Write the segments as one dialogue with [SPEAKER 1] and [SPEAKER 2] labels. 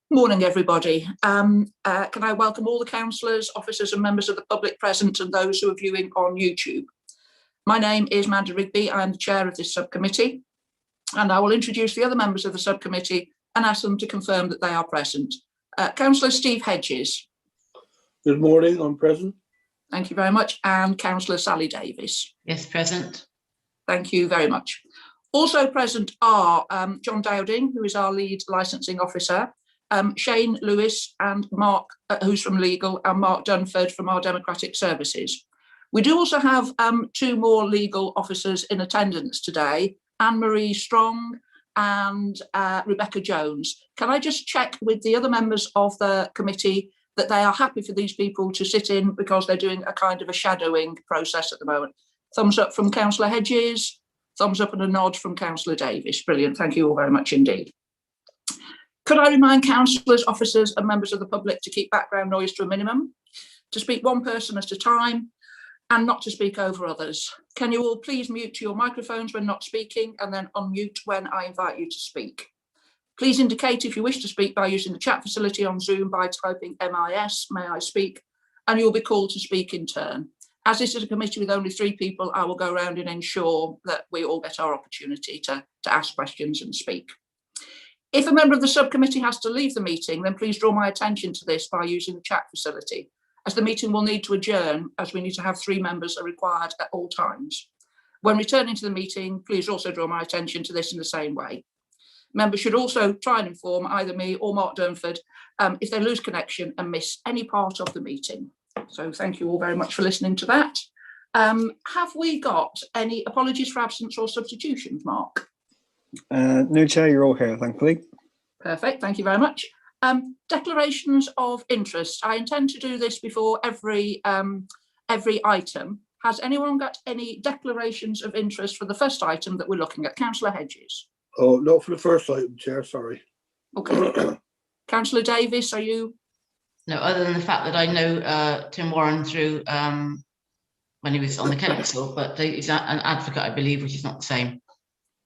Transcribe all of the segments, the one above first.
[SPEAKER 1] Morning, everybody. Can I welcome all the councillors, officers and members of the public present and those who are viewing on YouTube. My name is Amanda Rigby. I am the chair of this subcommittee, and I will introduce the other members of the subcommittee and ask them to confirm that they are present. Councillor Steve Hedges.
[SPEAKER 2] Good morning, I'm present.
[SPEAKER 1] Thank you very much. And Councillor Sally Davis.
[SPEAKER 3] Yes, present.
[SPEAKER 1] Thank you very much. Also present are John Dowding, who is our lead licensing officer, Shane Lewis and Mark, who's from legal, and Mark Dunford from our democratic services. We do also have two more legal officers in attendance today, Anne-Marie Strong and Rebecca Jones. Can I just check with the other members of the committee that they are happy for these people to sit in because they're doing a kind of a shadowing process at the moment? Thumbs up from Councillor Hedges, thumbs up and a nod from Councillor Davis. Brilliant, thank you all very much indeed. Could I remind councillors, officers and members of the public to keep background noise to a minimum, to speak one person at a time and not to speak over others? Can you all please mute your microphones when not speaking and then unmute when I invite you to speak? Please indicate if you wish to speak by using the chat facility on Zoom by typing MIS, may I speak, and you'll be called to speak in turn. As this is a committee with only 3 people, I will go around and ensure that we all get our opportunity to ask questions and speak. If a member of the subcommittee has to leave the meeting, then please draw my attention to this by using the chat facility, as the meeting will need to adjourn, as we need to have 3 members are required at all times. When returning to the meeting, please also draw my attention to this in the same way. Members should also try and inform either me or Mark Dunford if they lose connection and miss any part of the meeting. So thank you all very much for listening to that. Have we got any apologies for absence or substitutions, Mark?
[SPEAKER 4] No, Chair, you're all here, thankfully.
[SPEAKER 1] Perfect, thank you very much. Declarations of interest. I intend to do this before every item. Has anyone got any declarations of interest for the first item that we're looking at? Councillor Hedges.
[SPEAKER 2] Oh, not for the first item, Chair, sorry.
[SPEAKER 1] Okay. Councillor Davis, are you?
[SPEAKER 3] No, other than the fact that I know Tim Warren through when he was on the council, but he's an advocate, I believe, which is not the same.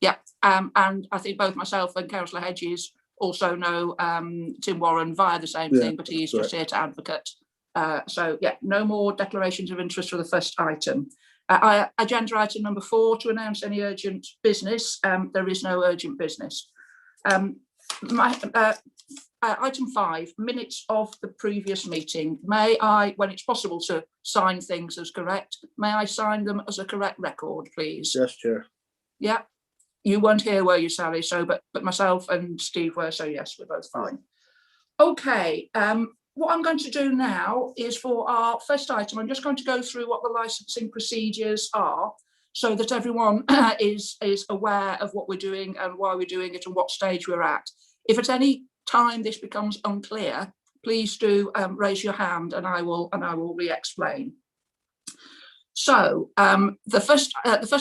[SPEAKER 1] Yeah, and I think both myself and Councillor Hedges also know Tim Warren via the same thing, but he's just here to advocate. So yeah, no more declarations of interest for the first item. Agenda item number 4, to announce any urgent business. There is no urgent business. Item 5, minutes of the previous meeting. May I, when it's possible to sign things as correct, may I sign them as a correct record, please?
[SPEAKER 2] Yes, Chair.
[SPEAKER 1] Yeah. You weren't here, were you, Sally? So, but myself and Steve were, so yes, we're both fine. Okay, what I'm going to do now is for our first item, I'm just going to go through what the licensing procedures are so that everyone is aware of what we're doing and why we're doing it and what stage we're at. If at any time this becomes unclear, please do raise your hand and I will re-explain. So the first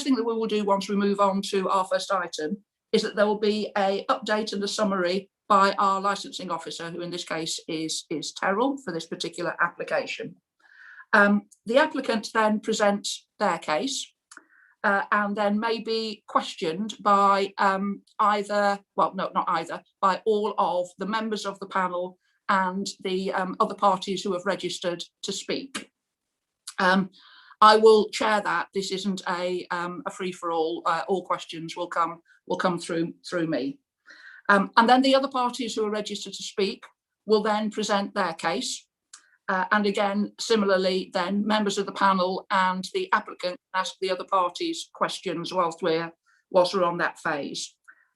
[SPEAKER 1] thing that we will do once we move on to our first item is that there will be an update and a summary by our licensing officer, who in this case is Terrell for this particular application. The applicant then presents their case and then may be questioned by by all of the members of the panel and the other parties who have registered to speak. I will chair that. This isn't a free-for-all. All questions will come through me. And then the other parties who are registered to speak will then present their case. And again, similarly, then members of the panel and the applicant ask the other parties questions whilst we're on that phase.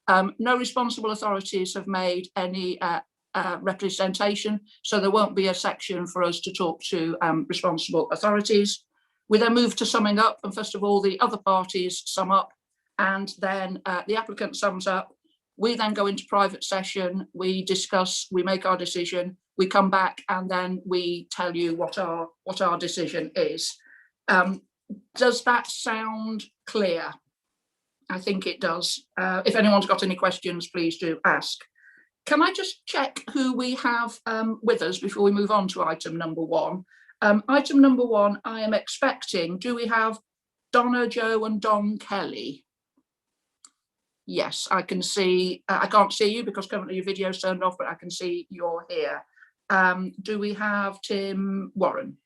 [SPEAKER 1] No responsible authorities have made any representation, so there won't be a section for us to talk to responsible authorities. We then move to summing up, and first of all, the other parties sum up, and then the applicant sums up. We then go into private session, we discuss, we make our decision, we come back, and then we tell you what our decision is. Does that sound clear? I think it does. If anyone's got any questions, please do ask. Can I just check who we have with us before we move on to item number 1? Item number 1, I am expecting, do we have Donna, Joe and Don Kelly? Yes, I can see, I can't see you because currently your video's turned off, but I can see you're here. Do we have Tim Warren?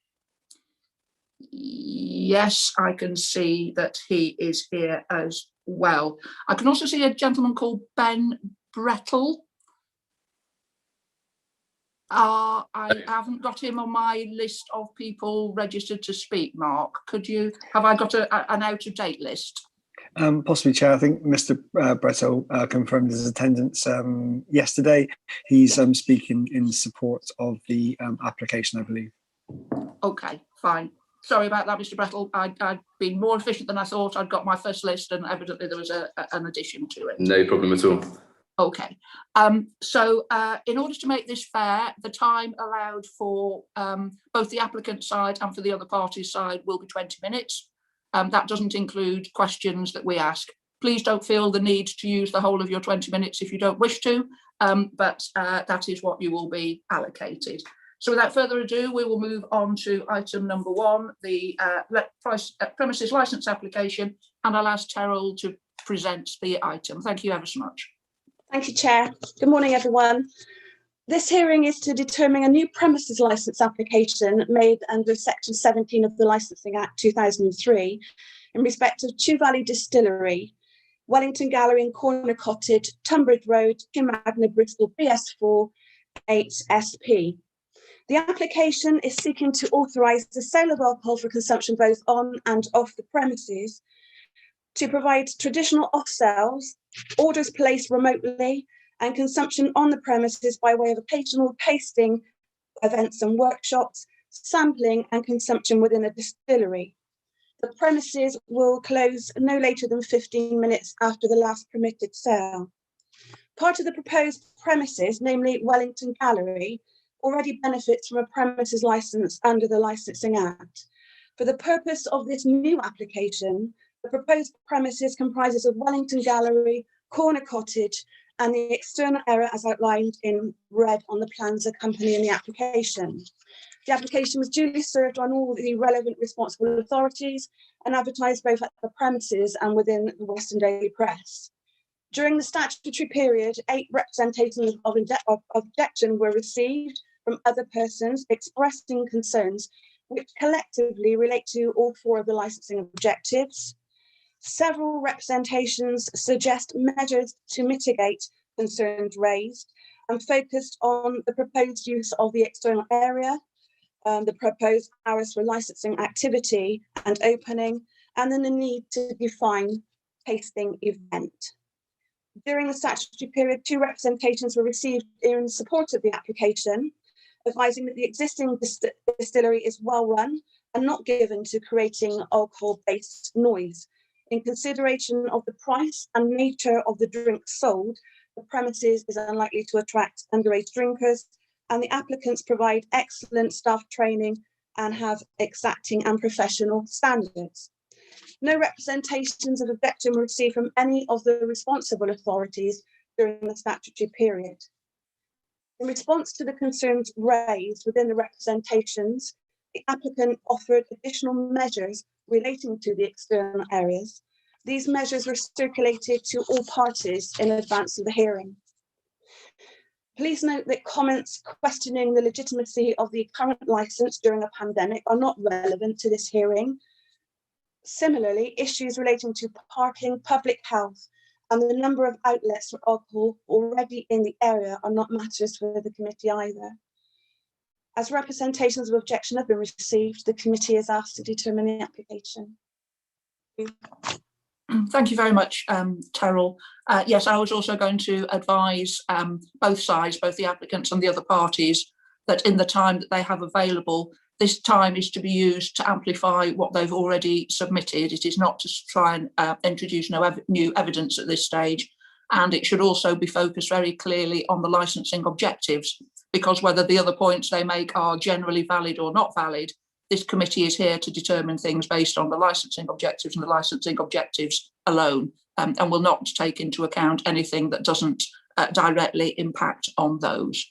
[SPEAKER 1] Yes, I can see that he is here as well. I can also see a gentleman called Ben Brettle. I haven't got him on my list of people registered to speak, Mark. Have I got an out-of-date list?
[SPEAKER 4] Possibly, Chair. I think Mr. Bretto confirmed his attendance yesterday. He's speaking in support of the application, I believe.
[SPEAKER 1] Okay, fine. Sorry about that, Mr. Brettle. I'd been more efficient than I thought. I'd got my first list and evidently there was an addition to it.
[SPEAKER 5] No problem at all.
[SPEAKER 1] Okay, so in order to make this fair, the time allowed for both the applicant side and for the other party's side will be 20 minutes. That doesn't include questions that we ask. Please don't feel the need to use the whole of your 20 minutes if you don't wish to, but that is what you will be allocated. So without further ado, we will move on to item number 1, the premises licence application, and I'll ask Terrell to present the item. Thank you ever so much.
[SPEAKER 6] Thank you, Chair. Good morning, everyone. This hearing is to determine a new premises licence application made under Section 17 of the Licensing Act 2003 in respect of Chew Valley Distillery, Wellington Gallery and Corner Cottage, Tunbridge Road, Magna, Bristol, BS4 8SP. The application is seeking to authorise the sale of alcohol for consumption both on and off the premises, to provide traditional off-sales, orders placed remotely, and consumption on the premises by way of occasional tasting events and workshops, sampling and consumption within a distillery. The premises will close no later than 15 minutes after the last permitted sale. Part of the proposed premises, namely Wellington Gallery, already benefits from a premises licence under the Licensing Act. For the purpose of this new application, the proposed premises comprises of Wellington Gallery, Corner Cottage, and the external area as outlined in red on the plans accompanying the application. The application was duly served on all the relevant responsible authorities and advertised both at the premises and within the Western Daily Press. During the statutory period, 8 representations of objection were received from other persons expressing concerns which collectively relate to all 4 of the licensing objectives. Several representations suggest measures to mitigate concerns raised and focused on the proposed use of the external area, the proposed hours for licensing activity and opening, and then the need to define tasting event. During the statutory period, 2 representations were received in support of the application, advising that the existing distillery is well run and not given to creating alcohol-based noise. In consideration of the price and nature of the drinks sold, the premises is unlikely to attract underage drinkers, and the applicants provide excellent staff training and have exacting and professional standards. No representations of objection were received from any of the responsible authorities during the statutory period. In response to the concerns raised within the representations, the applicant offered additional measures relating to the external areas. These measures were circulated to all parties in advance of the hearing. Please note that comments questioning the legitimacy of the current licence during a pandemic are not relevant to this hearing. Similarly, issues relating to parking, public health, and the number of outlets for alcohol already in the area are not matters for the committee either. As representations of objection have been received, the committee is asked to determine the application.
[SPEAKER 1] Thank you very much, Terrell. Yes, I was also going to advise both sides, both the applicants and the other parties, that in the time that they have available, this time is to be used to amplify what they've already submitted. It is not to try and introduce new evidence at this stage. And it should also be focused very clearly on the licensing objectives, because whether the other points they make are generally valid or not valid, this committee is here to determine things based on the licensing objectives and the licensing objectives alone, and will not take into account anything that doesn't directly impact on those.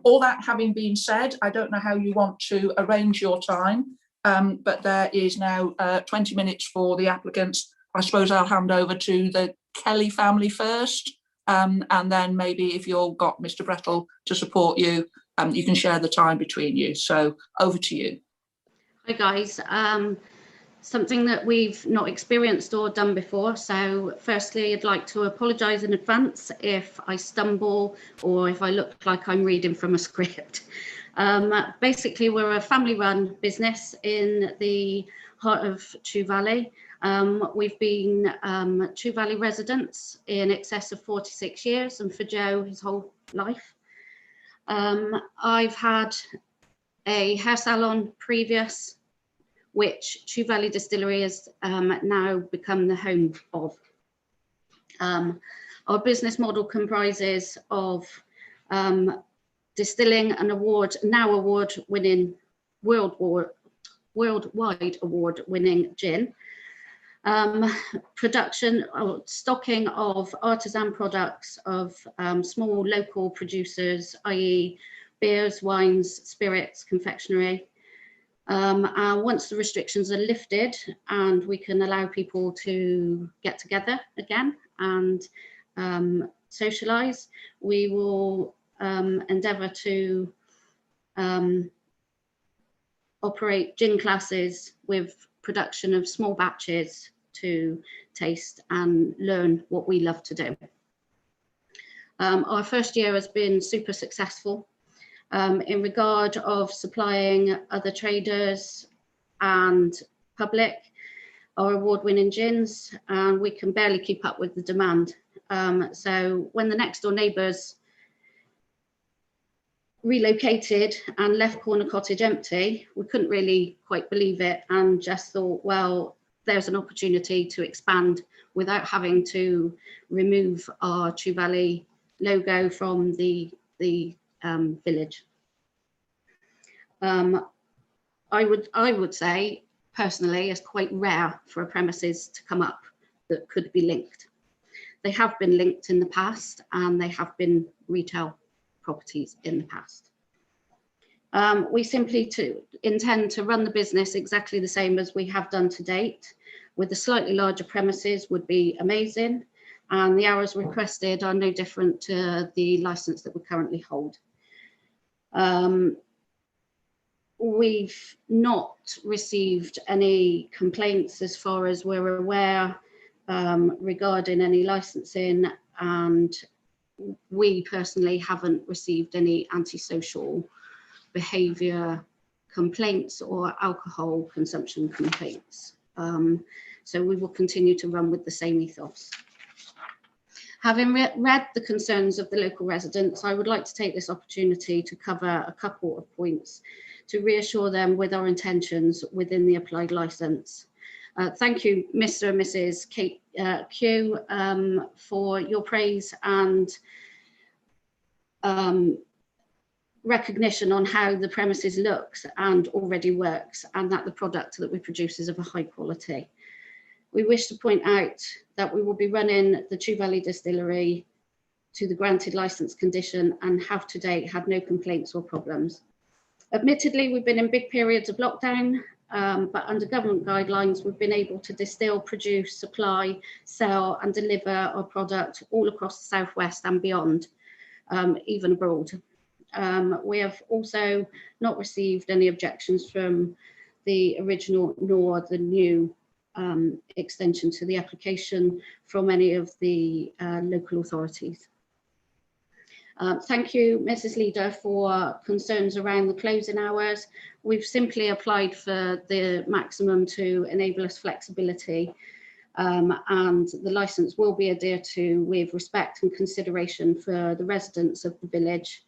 [SPEAKER 1] All that having been said, I don't know how you want to arrange your time, but there is now 20 minutes for the applicants. I suppose I'll hand over to the Kelly family first, and then maybe if you've got Mr. Brettle to support you, you can share the time between you. So over to you.
[SPEAKER 5] Hi guys. Something that we've not experienced or done before. So firstly, I'd like to apologise in advance if I stumble or if I look like I'm reading from a script. Basically, we're a family-run business in the heart of Chew Valley. We've been Chew Valley residents in excess of 46 years, and for Joe, his whole life. I've had a hair salon previous, which Chew Valley Distillery has now become the home of. Our business model comprises of distilling an award-winning, worldwide award-winning gin, production or stocking of artisan products of small local producers, i.e. beers, wines, spirits, confectionery. And once the restrictions are lifted and we can allow people to get together again and socialise, we will endeavour to operate gin classes with production of small batches to taste and learn what we love to do. Our first year has been super successful. In regard of supplying other traders and public, our award-winning gins, and we can barely keep up with the demand. So when the next door neighbours relocated and left Corner Cottage empty, we couldn't really quite believe it and just thought, well, there's an opportunity to expand without having to remove our Chew Valley logo from the village. I would say personally it's quite rare for a premises to come up that could be linked. They have been linked in the past and they have been retail properties in the past. We simply intend to run the business exactly the same as we have done to date, with a slightly larger premises would be amazing, and the hours requested are no different to the license that we currently hold. We've not received any complaints as far as we're aware regarding any licensing, and we personally haven't received any antisocial behaviour complaints or alcohol consumption complaints. So we will continue to run with the same ethos. Having read the concerns of the local residents, I would like to take this opportunity to cover a couple of points to reassure them with our intentions within the applied licence. Thank you, Mr. and Mrs. Kate Q, for your praise and recognition on how the premises looks and already works, and that the product that we produce is of a high quality. We wish to point out that we will be running the Chew Valley Distillery to the granted licence condition and have to date had no complaints or problems. Admittedly, we've been in big periods of lockdown, but under government guidelines, we've been able to distill, produce, supply, sell and deliver our product all across the Southwest and beyond, even abroad. We have also not received any objections from the original nor the new extension to the application from any of the local authorities. Thank you, Mrs. Leader, for concerns around the closing hours. We've simply applied for the maximum to enable us flexibility, and the licence will be adhered to with respect and consideration for the residents of the village.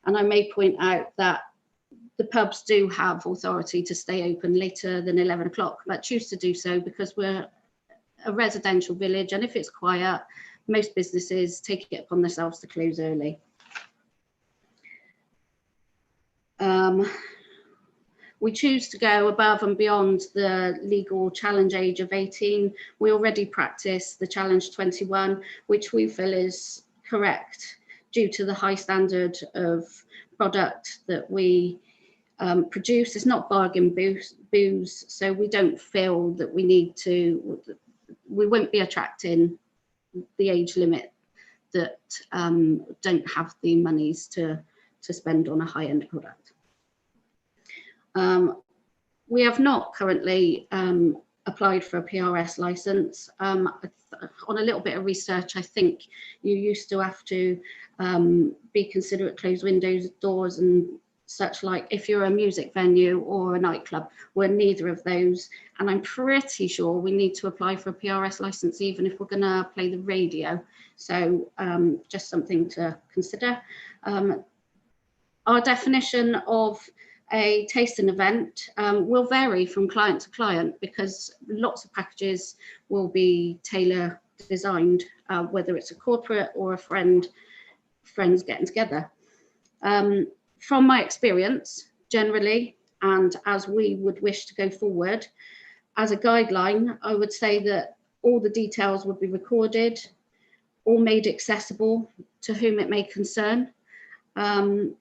[SPEAKER 5] And I may point out that the pubs do have authority to stay open later than 11 o'clock, but choose to do so because we're a residential village, and if it's quiet, most businesses take it upon themselves to close early. We choose to go above and beyond the legal challenge age of 18. We already practice the challenge 21, which we feel is correct due to the high standard of product that we produce. It's not bargain booze, so we don't feel that we need to, we won't be attracting the age limit that don't have the monies to spend on a high-end product. We have not currently applied for a PRS license. On a little bit of research, I think you used to have to be considerate, close windows, doors and such like if you're a music venue or a nightclub. We're neither of those, and I'm pretty sure we need to apply for a PRS license even if we're going to play the radio. So just something to consider. Our definition of a tasting event will vary from client to client because lots of packages will be tailor designed, whether it's a corporate or a friends getting together. From my experience, generally, and as we would wish to go forward, as a guideline, I would say that all the details would be recorded, all made accessible to whom it may concern. And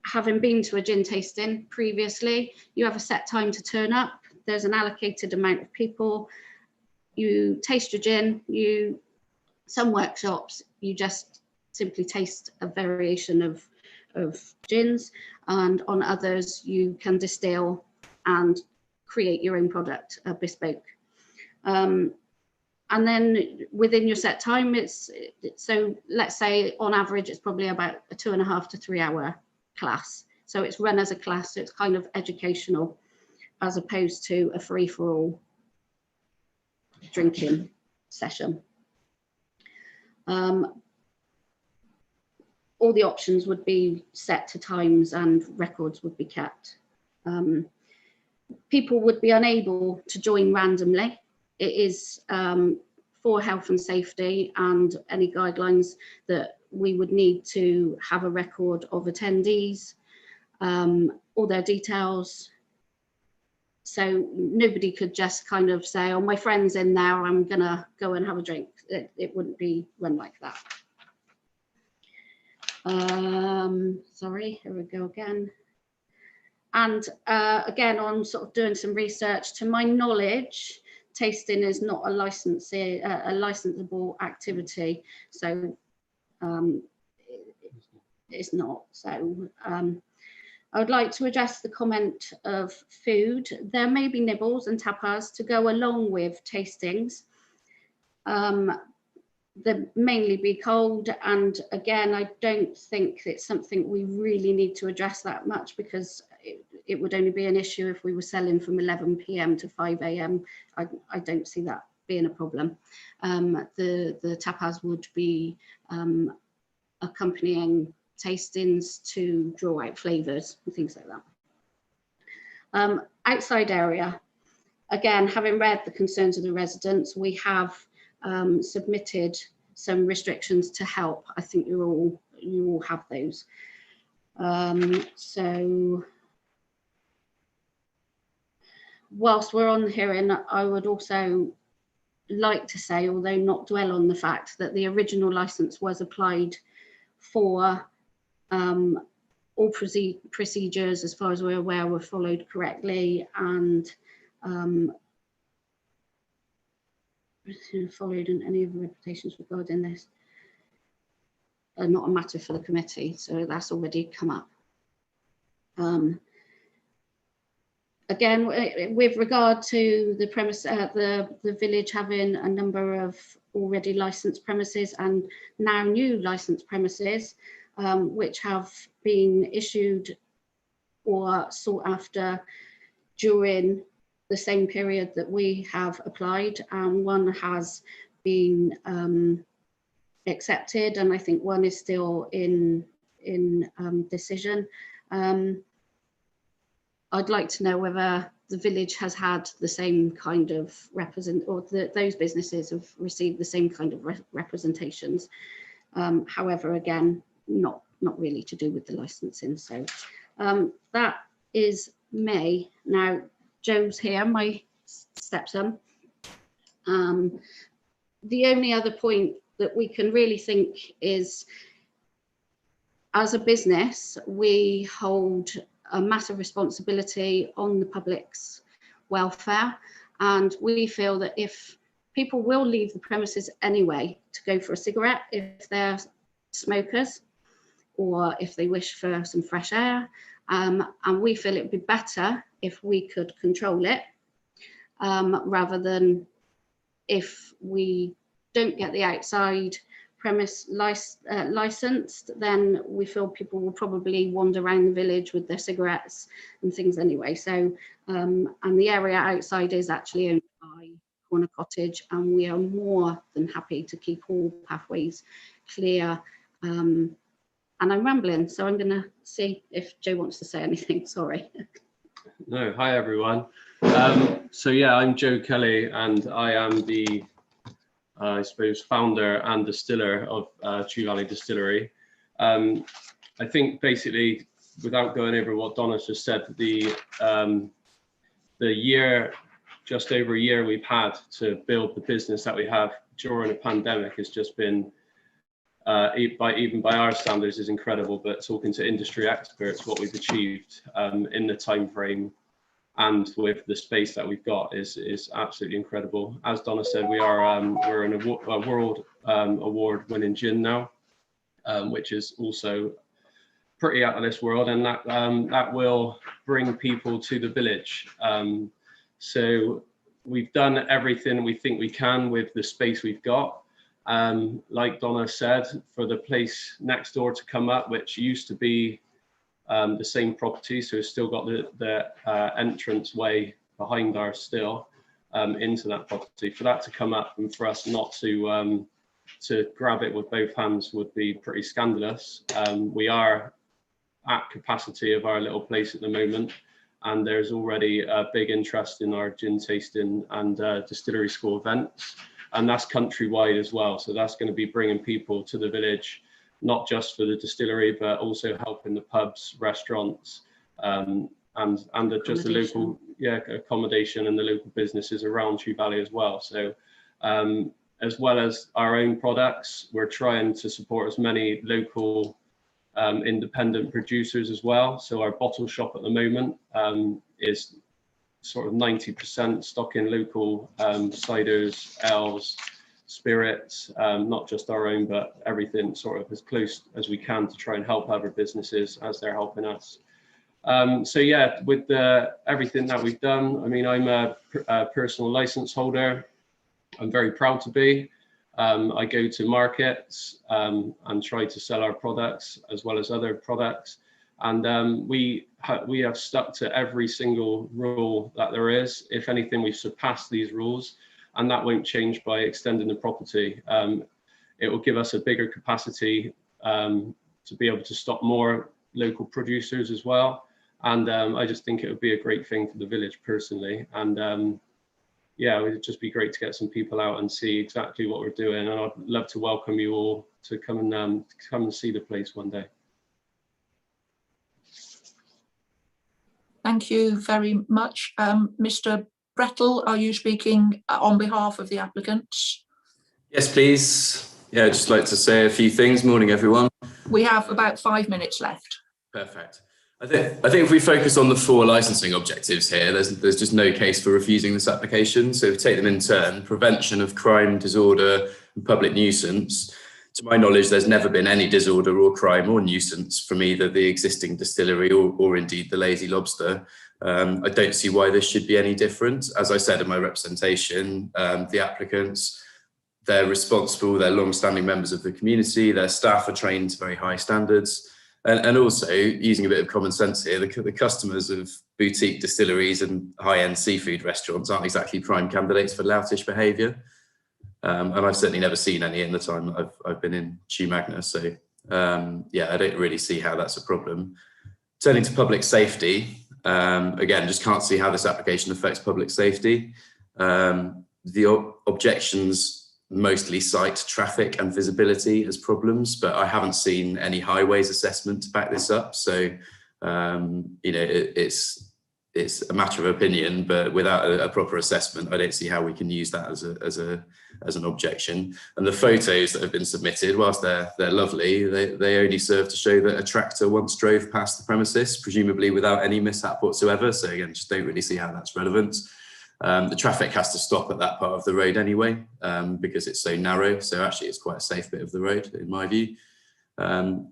[SPEAKER 5] having been to a gin tasting previously, you have a set time to turn up. There's an allocated amount of people. You taste your gin. Some workshops, you just simply taste a variation of gins, and on others you can distill and create your own product, bespoke. And then within your set time, so let's say on average it's probably about a 2.5 to 3 hour class. So it's run as a class, so it's kind of educational as opposed to a free-for-all drinking session. All the options would be set to times and records would be kept. People would be unable to join randomly. It is for health and safety and any guidelines that we would need to have a record of attendees, all their details. So nobody could just kind of say, oh, my friend's in there, I'm gonna go and have a drink. It wouldn't be run like that. Sorry, here we go again. And again, on sort of doing some research, to my knowledge, tasting is not a licensable activity. So it's not. So I would like to address the comment of food. There may be nibbles and tapas to go along with tastings. They mainly be cold, and again, I don't think it's something we really need to address that much because it would only be an issue if we were selling from 11 p.m. to 5 a.m. I don't see that being a problem. The tapas would be accompanying tastings to draw out flavours and things like that. Outside area, again, having read the concerns of the residents, we have submitted some restrictions to help. I think you all have those. So whilst we're on the hearing, I would also like to say, although not dwell on the fact that the original licence was applied for all procedures, as far as we're aware, were followed correctly and followed in any of the reputations regarding this are not a matter for the committee, so that's already come up. Again, with regard to the premise, the village having a number of already licensed premises and now new licensed premises, which have been issued or sought after during the same period that we have applied, and one has been accepted, and I think one is still in decision. I'd like to know whether the village has had the same kind of those businesses have received the same kind of representations. However, again, not really to do with the licensing. So that is May. Now, Joe's here, my stepson. The only other point that we can really think is, as a business, we hold a massive responsibility on the public's welfare, and we feel that if people will leave the premises anyway to go for a cigarette if they're smokers or if they wish for some fresh air. And we feel it would be better if we could control it rather than if we don't get the outside premise licensed, then we feel people will probably wander around the village with their cigarettes and things anyway. So, and the area outside is actually owned by Corner Cottage, and we are more than happy to keep all pathways clear. And I'm rambling, so I'm going to see if Joe wants to say anything. Sorry.
[SPEAKER 7] No, hi everyone. So yeah, I'm Joe Kelly, and I am the I suppose founder and distiller of Chew Valley Distillery. I think basically, without going over what Donna's just said, the year, just over a year we've had to build the business that we have during a pandemic has just been, even by our standards, is incredible. But talking to industry experts, what we've achieved in the time frame and with the space that we've got is absolutely incredible. As Donna said, we're in a world award-winning gin now, which is also pretty out of this world, and that will bring people to the village. So we've done everything we think we can with the space we've got. Like Donna said, for the place next door to come up, which used to be the same property, so it's still got the entrance way behind ours still into that property. For that to come up and for us not to grab it with both hands would be pretty scandalous. We are at capacity of our little place at the moment, and there's already a big interest in our gin tasting and distillery school events, and that's countrywide as well. So that's going to be bringing people to the village, not just for the distillery, but also helping the pubs, restaurants, and just the local accommodation and the local businesses around Chew Valley as well. So as well as our own products, we're trying to support as many local independent producers as well. So our bottle shop at the moment is sort of 90% stocking local ciders, ales, spirits, not just our own, but everything sort of as close as we can to try and help other businesses as they're helping us. So yeah, with everything that we've done, I mean, I'm a personal license holder. I'm very proud to be. I go to markets and try to sell our products as well as other products. And we have stuck to every single rule that there is. If anything, we've surpassed these rules, and that won't change by extending the property. It will give us a bigger capacity to be able to stock more local producers as well. And I just think it would be a great thing for the village personally. And yeah, it would just be great to get some people out and see exactly what we're doing. And I'd love to welcome you all to come and see the place one day.
[SPEAKER 1] Thank you very much. Mr. Brettle, are you speaking on behalf of the applicants?
[SPEAKER 8] Yes, please. Yeah, I'd just like to say a few things. Morning, everyone.
[SPEAKER 1] We have about 5 minutes left.
[SPEAKER 8] Perfect. I think if we focus on the 4 licensing objectives here, there's just no case for refusing this application. So if we take them in turn: prevention of crime, disorder, and public nuisance. To my knowledge, there's never been any disorder or crime or nuisance from either the existing distillery or indeed the Lazy Lobster. I don't see why this should be any different. As I said in my representation, the applicants, they're responsible, they're long-standing members of the community, their staff are trained to very high standards. And also, using a bit of common sense here, the customers of boutique distilleries and high-end seafood restaurants aren't exactly prime candidates for loutish behaviour. And I've certainly never seen any in the time that I've been in Chew Magna. So yeah, I don't really see how that's a problem. Turning to public safety, again, just can't see how this application affects public safety. The objections mostly cite traffic and visibility as problems, but I haven't seen any highways assessment to back this up. So, you know, it's a matter of opinion, but without a proper assessment, I don't see how we can use that as an objection. And the photos that have been submitted, whilst they're lovely, they only serve to show that a tractor once drove past the premises, presumably without any mishap whatsoever. So again, just don't really see how that's relevant. The traffic has to stop at that part of the road anyway, because it's so narrow. So actually it's quite a safe bit of the road in my view.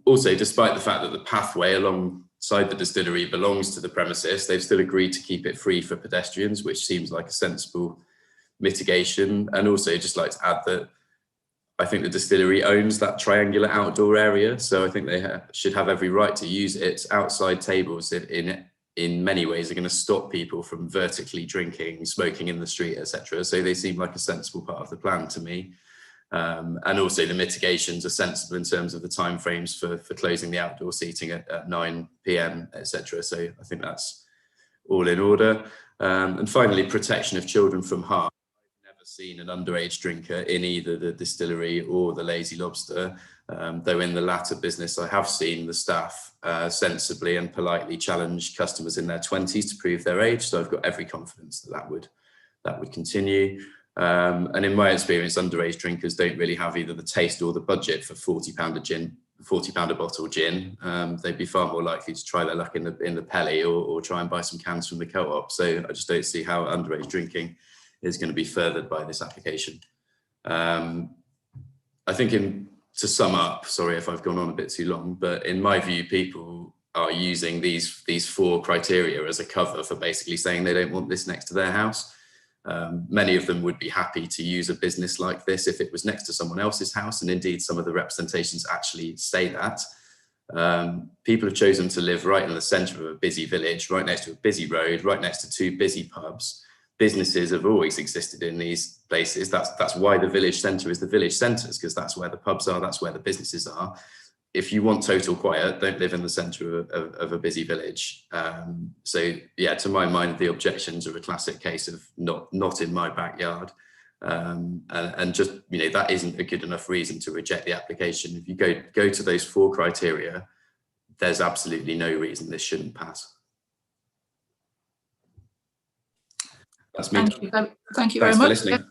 [SPEAKER 8] Also, despite the fact that the pathway alongside the distillery belongs to the premises, they've still agreed to keep it free for pedestrians, which seems like a sensible mitigation. And also just like to add that I think the distillery owns that triangular outdoor area. So I think they should have every right to use it. Outside tables in many ways are going to stop people from vertically drinking, smoking in the street, etc. So they seem like a sensible part of the plan to me. And also the mitigations are sensible in terms of the timeframes for closing the outdoor seating at 9 p.m, etc. So I think that's all in order. And finally, protection of children from harm. I've never seen an underage drinker in either the distillery or the Lazy Lobster, though in the latter business I have seen the staff sensibly and politely challenge customers in their 20s to prove their age. So I've got every confidence that that would continue. And in my experience, underage drinkers don't really have either the taste or the budget for £40 a gin, £40 a bottle gin. They'd be far more likely to try their luck in the Pelly or try and buy some cans from the co-op. So I just don't see how underage drinking is going to be furthered by this application. I think to sum up, sorry if I've gone on a bit too long, but in my view, people are using these 4 criteria as a cover for basically saying they don't want this next to their house. Many of them would be happy to use a business like this if it was next to someone else's house, and indeed some of the representations actually say that. People have chosen to live right in the centre of a busy village, right next to a busy road, right next to 2 busy pubs. Businesses have always existed in these places. That's why the village centre is the village centres, because that's where the pubs are, that's where the businesses are. If you want total quiet, don't live in the centre of a busy village. So yeah, to my mind, the objections are a classic case of not in my backyard. And just, you know, that isn't a good enough reason to reject the application. If you go to those 4 criteria, there's absolutely no reason this shouldn't pass. That's me.
[SPEAKER 1] Thank you
[SPEAKER 8] Thanks
[SPEAKER 1] very
[SPEAKER 8] for
[SPEAKER 1] much.
[SPEAKER 8] listening.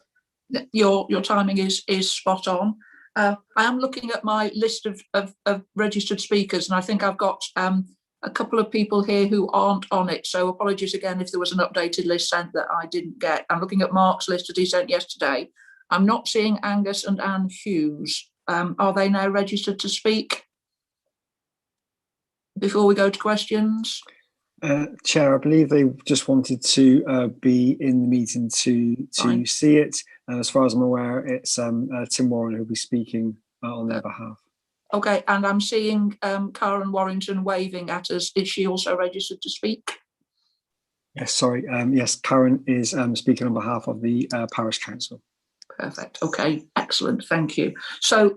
[SPEAKER 1] Your timing is spot on. I am looking at my list of registered speakers, and I think I've got a couple of people here who aren't on it. So apologies again if there was an updated list sent that I didn't get. I'm looking at Mark's list that he sent yesterday. I'm not seeing Angus and Anne Hughes. Are they now registered to speak before we go to questions?
[SPEAKER 4] Chair, I believe they just wanted to be in the meeting to
[SPEAKER 1] Fine.
[SPEAKER 4] see it. And as far as I'm aware, it's Tim Warren who'll be speaking on their behalf.
[SPEAKER 1] Okay, and I'm seeing Karen Warrington waving at us. Is she also registered to speak?
[SPEAKER 4] Yes, sorry. Yes, Karen is speaking on behalf of the Parish Council.
[SPEAKER 1] Perfect. Okay, excellent. Thank you. So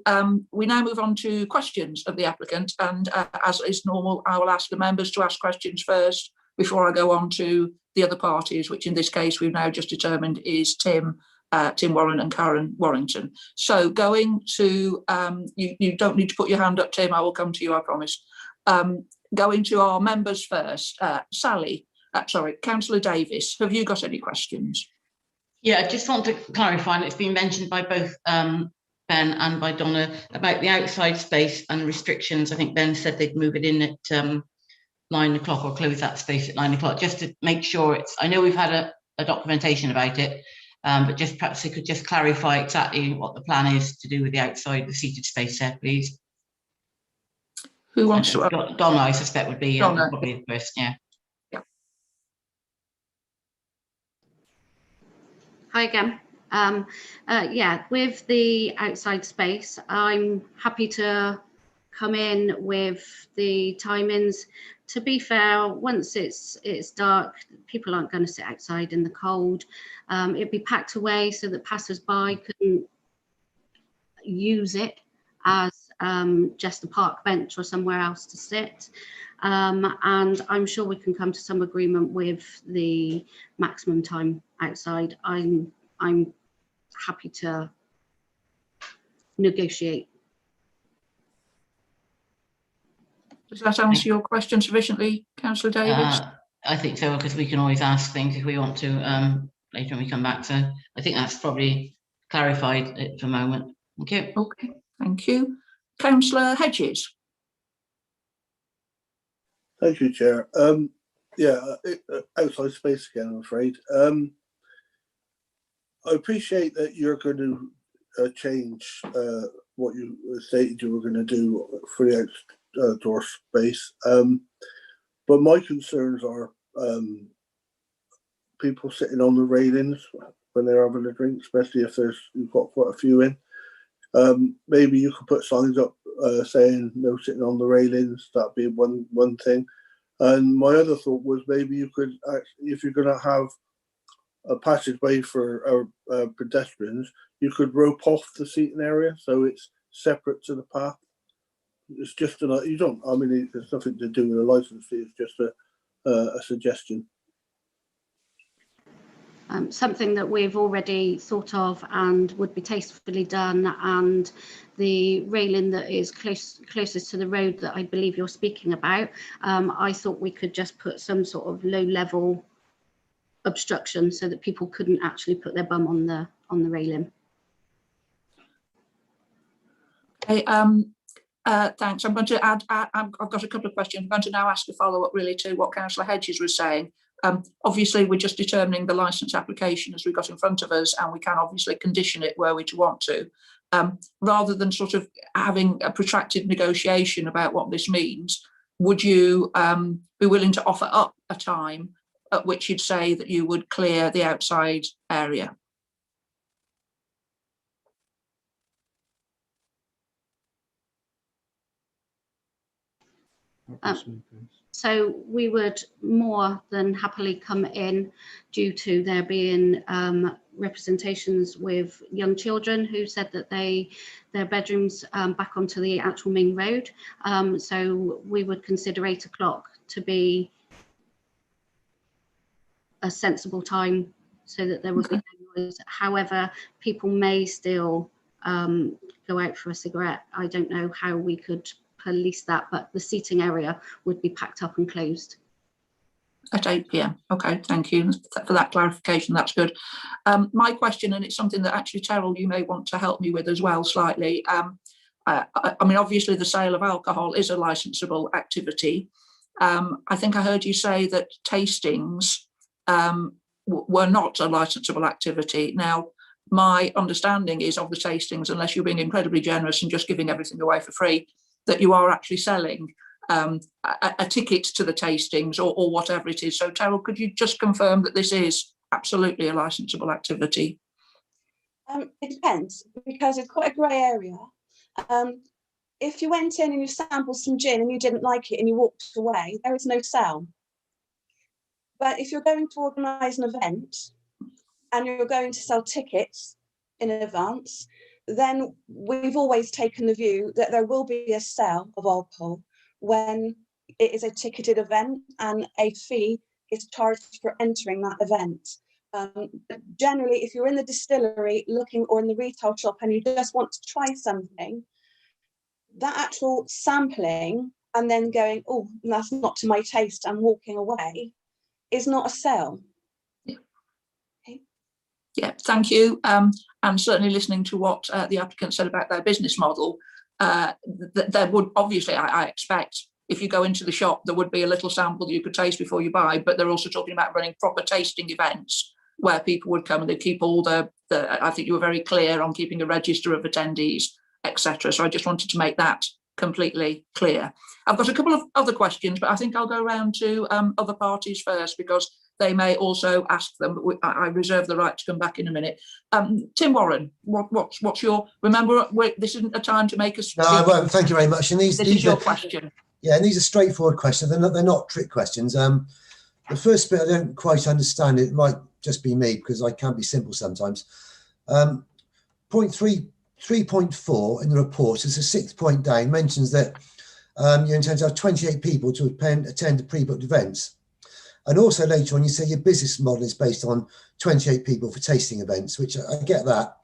[SPEAKER 1] we now move on to questions of the applicant, and as is normal, I will ask the members to ask questions first before I go on to the other parties, which in this case we've now just determined is Tim Warren and Karen Warrington. So going to, you don't need to put your hand up, Tim, I will come to you, I promise. Going to our members first, Councillor Davis, have you got any questions?
[SPEAKER 3] Yeah, I just want to clarify, and it's been mentioned by both Ben and by Donna about the outside space and restrictions. I think Ben said they'd move it in at 9 o'clock or close that space at 9 o'clock, just to make sure it's, I know we've had a documentation about it, but just perhaps they could just clarify exactly what the plan is to do with the outside, the seated space there, please.
[SPEAKER 1] Who wants to?
[SPEAKER 3] Donna, I suspect, would be
[SPEAKER 1] Donna.
[SPEAKER 3] probably the first, yeah.
[SPEAKER 5] Hi again. Yeah, with the outside space, I'm happy to come in with the timings. To be fair, once it's dark, people aren't going to sit outside in the cold. It'd be packed away so that passers-by couldn't use it as just a park bench or somewhere else to sit. And I'm sure we can come to some agreement with the maximum time outside. I'm happy to negotiate.
[SPEAKER 1] Does that answer your question sufficiently, Councillor Davis?
[SPEAKER 3] I think so, because we can always ask things if we want to later when we come back. So I think that's probably clarified it for the moment. Thank you.
[SPEAKER 1] Okay, thank you. Councillor Hedges.
[SPEAKER 2] Thank you, Chair. Yeah, outside space again, I'm afraid. I appreciate that you're going to change what you stated you were going to do for the outdoor space. But my concerns are people sitting on the railings when they're having a drink, especially if you've got quite a few in. Maybe you could put signs up saying no sitting on the railings. That'd be one thing. And my other thought was maybe you could actually, if you're going to have a passageway for our pedestrians, you could rope off the seating area so it's separate to the path. It's just you don't. I mean, it's nothing to do with a license fee. It's just a suggestion.
[SPEAKER 5] Something that we've already thought of and would be tastefully done, and the railing that is closest to the road that I believe you're speaking about, I thought we could just put some sort of low level obstruction so that people couldn't actually put their bum on the railing.
[SPEAKER 1] Okay, thanks. I'm going to add, I've got a couple of questions. I'm going to now ask a follow-up really to what Councillor Hedges was saying. Obviously, we're just determining the licence application as we got in front of us, and we can obviously condition it were we to want to. Rather than sort of having a protracted negotiation about what this means, would you be willing to offer up a time at which you'd say that you would clear the outside area?
[SPEAKER 5] So we would more than happily come in, due to there being representations with young children who said that their bedrooms back onto the actual main road. So we would consider 8 o'clock to be a sensible time so that there would be no noise. However, people may still go out for a cigarette. I don't know how we could police that, but the seating area would be packed up and closed.
[SPEAKER 1] At 8 p.m. Okay, thank you for that clarification. That's good. My question, and it's something that actually, Terrell, you may want to help me with as well slightly. I mean, obviously the sale of alcohol is a licensable activity. I think I heard you say that tastings were not a licensable activity. Now, my understanding is of the tastings, unless you're being incredibly generous and just giving everything away for free, that you are actually selling a ticket to the tastings or whatever it is. So, Terrell, could you just confirm that this is absolutely a licensable activity?
[SPEAKER 6] It depends, because it's quite a grey area. If you went in and you sampled some gin and you didn't like it and you walked away, there is no sale. But if you're going to organise an event and you're going to sell tickets in advance, then we've always taken the view that there will be a sale of alcohol when it is a ticketed event and a fee is charged for entering that event. But generally, if you're in the distillery looking, or in the retail shop, and you just want to try something, that actual sampling and then going, oh, that's not to my taste, and walking away, is not a sale.
[SPEAKER 1] Yeah, thank you. And certainly listening to what the applicant said about their business model, there would obviously, I expect, if you go into the shop, there would be a little sample that you could taste before you buy, but they're also talking about running proper tasting events where people would come and they keep all the I think you were very clear on keeping a register of attendees, etc. So I just wanted to make that completely clear. I've got a couple of other questions, but I think I'll go around to other parties first, because they may also ask them, but I reserve the right to come back in a minute. Tim Warren, what's your, remember, this isn't a time to make a speech.
[SPEAKER 9] No, I won't. Thank you very much. And these
[SPEAKER 1] is your
[SPEAKER 9] are,
[SPEAKER 1] question.
[SPEAKER 9] Yeah, and these are straightforward questions. They're not trick questions. The first bit I don't quite understand. It might just be me, because I can't be simple sometimes. Point 3.4 in the report, is the 6th point down, mentions that you intend to have 28 people to attend the pre-booked events. And also later on, you say your business model is based on 28 people for tasting events, which I get that.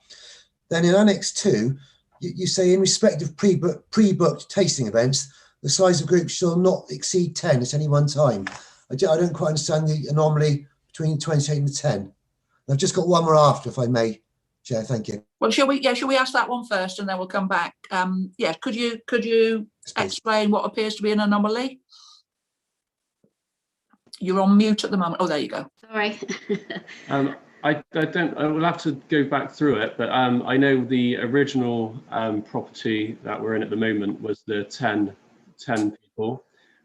[SPEAKER 9] Then in Annex 2, you say in respect of pre-booked tasting events, the size of groups shall not exceed 10 at any one time. I don't quite understand the anomaly between 28 and 10. And I've just got one more after, if I may, Chair. Thank you.
[SPEAKER 1] Well, shall we ask that one first, and then we'll come back. Yeah, could you explain what appears to be an anomaly? You're on mute at the moment. Oh, there you go.
[SPEAKER 5] Sorry.
[SPEAKER 7] I will have to go back through it, but I know the original property that we're in at the moment was the 10 people.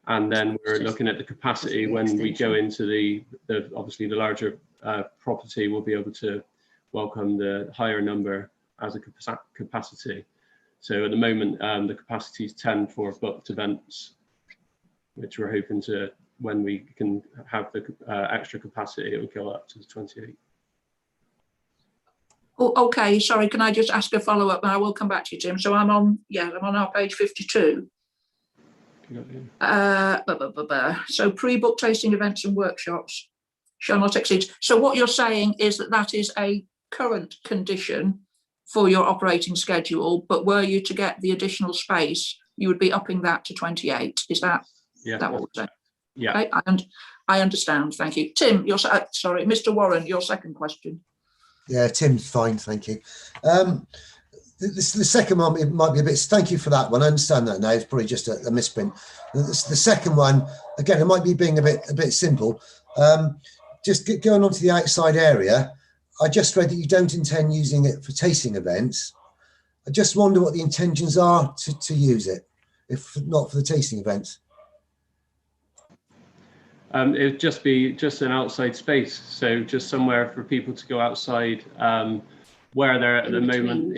[SPEAKER 7] And then we're looking at the capacity when we go into the obviously the larger property, we'll be able to welcome the higher number as a capacity. So at the moment, the capacity is 10 for booked events, which we're hoping to, when we can have the extra capacity, it will go up to the 28.
[SPEAKER 1] Oh, okay, sorry, can I just ask a follow-up, and I will come back to you, Tim. So I'm on our page 52. So pre-booked tasting events and workshops shall not exceed. So what you're saying is that is a current condition for your operating schedule, but were you to get the additional space, you would be upping that to 28. Is that what we're saying?
[SPEAKER 7] Yeah.
[SPEAKER 1] Okay, and I understand. Thank you, Tim. Sorry, Mr. Warren. Your second question.
[SPEAKER 9] Yeah, Tim's fine, thank you. The second one, it might be a bit, thank you for that one. I understand that now, it's probably just a misprint. The second one, again, it might be being a bit simple. Just going on to the outside area, I just read that you don't intend using it for tasting events. I just wonder what the intentions are to use it, if not for the tasting events.
[SPEAKER 7] It would just be an outside space, so just somewhere for people to go outside where they're at the moment,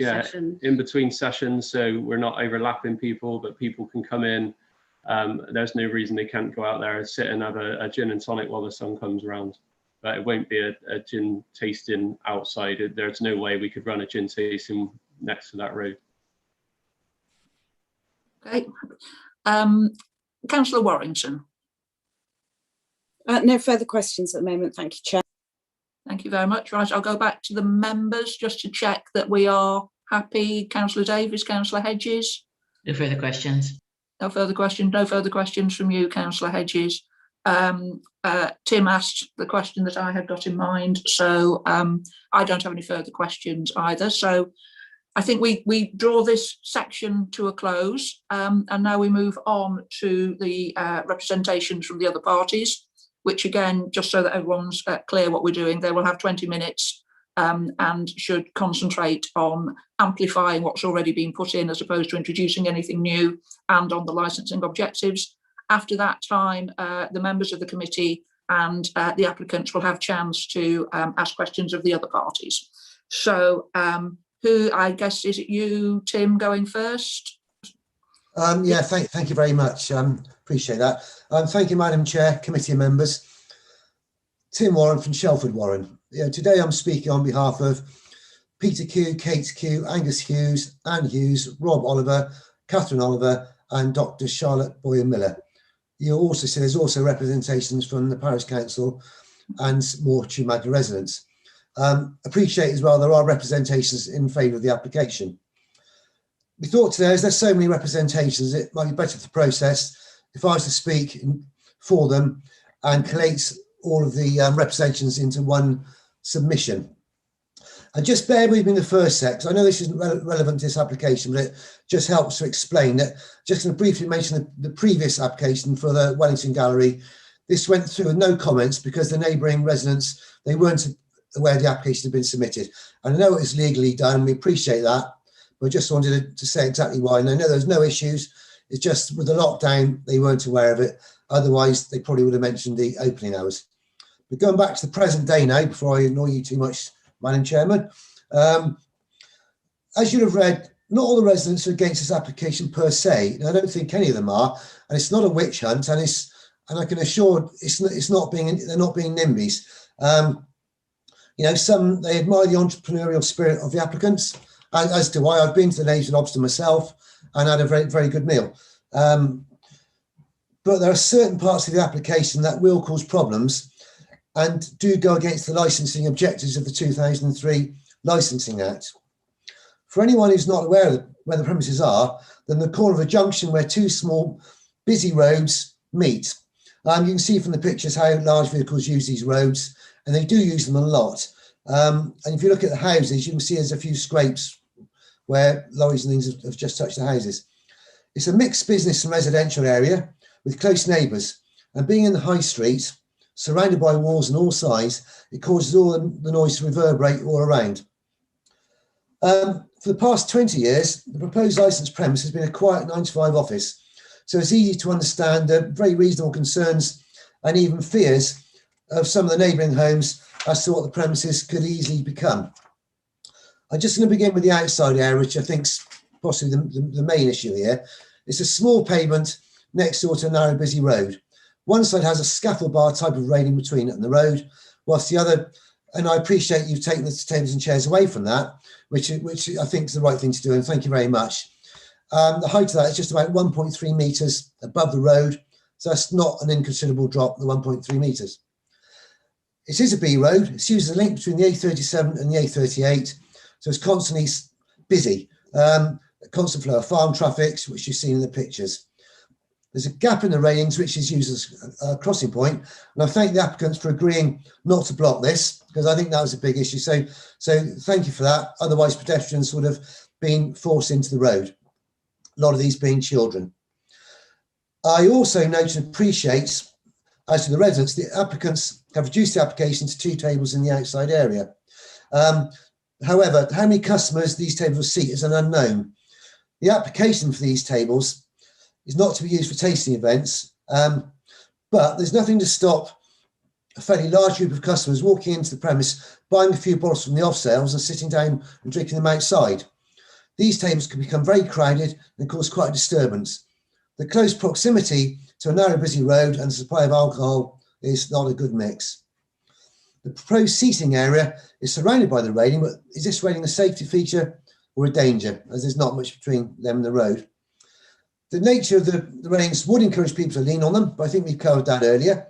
[SPEAKER 7] in between sessions, so we're not overlapping people, but people can come in. There's no reason they can't go out there and sit and have a gin and tonic while the sun comes around. But it won't be a gin tasting outside. There's no way we could run a gin tasting next to that road.
[SPEAKER 1] Okay, Councillor Warrington.
[SPEAKER 6] No further questions at the moment. Thank you, Chair.
[SPEAKER 1] Thank you very much. Right, I'll go back to the members just to check that we are happy. Councillor Davies, Councillor Hedges.
[SPEAKER 3] No further questions.
[SPEAKER 1] No further questions. No further questions from you, Councillor Hedges. Tim asked the question that I had got in mind, so I don't have any further questions either. So I think we draw this section to a close, and now we move on to the representations from the other parties, which again, just so that everyone's clear what we're doing, they will have 20 minutes and should concentrate on amplifying what's already been put in as opposed to introducing anything new, and on the licensing objectives. After that time, the members of the committee and the applicants will have chance to ask questions of the other parties. So who, I guess, is it you, Tim, going first?
[SPEAKER 9] Yeah, thank you very much. Appreciate that. Thank you, Madam Chair, committee members. Tim Warren from Shelford Warren. Today I'm speaking on behalf of Peter Q, Kate Q, Angus Hughes, Anne Hughes, Rob Oliver, Catherine Oliver, and Dr. Charlotte Boyer-Miller. You'll also see there's also representations from the Parish Council and more Magna residents. Appreciate as well there are representations in favour of the application. We thought today, as there's so many representations, it might be better for the process if I was to speak for them and collate all of the representations into one submission. And just bear with me in the first sec, because I know this isn't relevant to this application, but it just helps to explain that. Just going to briefly mention the previous application for the Wellington Gallery. This went through with no comments because the neighbouring residents, they weren't aware the application had been submitted. And I know it's legally done, we appreciate that, but just wanted to say exactly why. And I know there's no issues, it's just with the lockdown, they weren't aware of it. Otherwise, they probably would have mentioned the opening hours. But going back to the present day now, before I annoy you too much, Madam Chairman, as you'll have read, not all the residents are against this application per se. And I don't think any of them are, and it's not a witch hunt, and I can assure they're not being NIMBYs. Some, they admire the entrepreneurial spirit of the applicants, as do I. I've been to the Nation Lobster myself and had a very, very good meal. But there are certain parts of the application that will cause problems and do go against the licensing objectives of the 2003 Licensing Act. For anyone who's not aware of where the premises are, then the corner of a junction where two small busy roads meet. You can see from the pictures how large vehicles use these roads, and they do use them a lot. And if you look at the houses, you can see there's a few scrapes where lorries and things have just touched the houses. It's a mixed business and residential area with close neighbours, and being in the high street, surrounded by walls on all sides, it causes all the noise to reverberate all around. For the past 20 years, the proposed licensed premise has been a quiet 9 to 5 office, so it's easy to understand the very reasonable concerns and even fears of some of the neighbouring homes as to what the premises could easily become. I'm just going to begin with the outside area, which I think is possibly the main issue here. It's a small pavement next door to a narrow, busy road. One side has a scaffold bar type of railing between it and the road, whilst the other, and I appreciate you've taken the tables and chairs away from that, which I think is the right thing to do, and thank you very much. The height of that is just about 1.3 metres above the road, so that's not an inconsiderable drop, the 1.3 metres. It is a B road. It's used as a link between the A37 and the A38, so it's constantly busy. Constant flow of farm traffic, which you've seen in the pictures. There's a gap in the railings, which is used as a crossing point, and I thank the applicants for agreeing not to block this, because I think that was a big issue. So thank you for that. Otherwise, pedestrians would have been forced into the road, a lot of these being children. I also note and appreciate, as to the residents, the applicants have reduced the application to 2 tables in the outside area. However, how many customers these tables will seat is an unknown. The application for these tables is not to be used for tasting events, but there's nothing to stop a fairly large group of customers walking into the premise, buying a few bottles from the off sales and sitting down and drinking them outside. These tables can become very crowded and cause quite a disturbance. The close proximity to a narrow, busy road and the supply of alcohol is not a good mix. The proposed seating area is surrounded by the railing, but is this railing a safety feature or a danger, as there's not much between them and the road? The nature of the railings would encourage people to lean on them, but I think we've covered that earlier,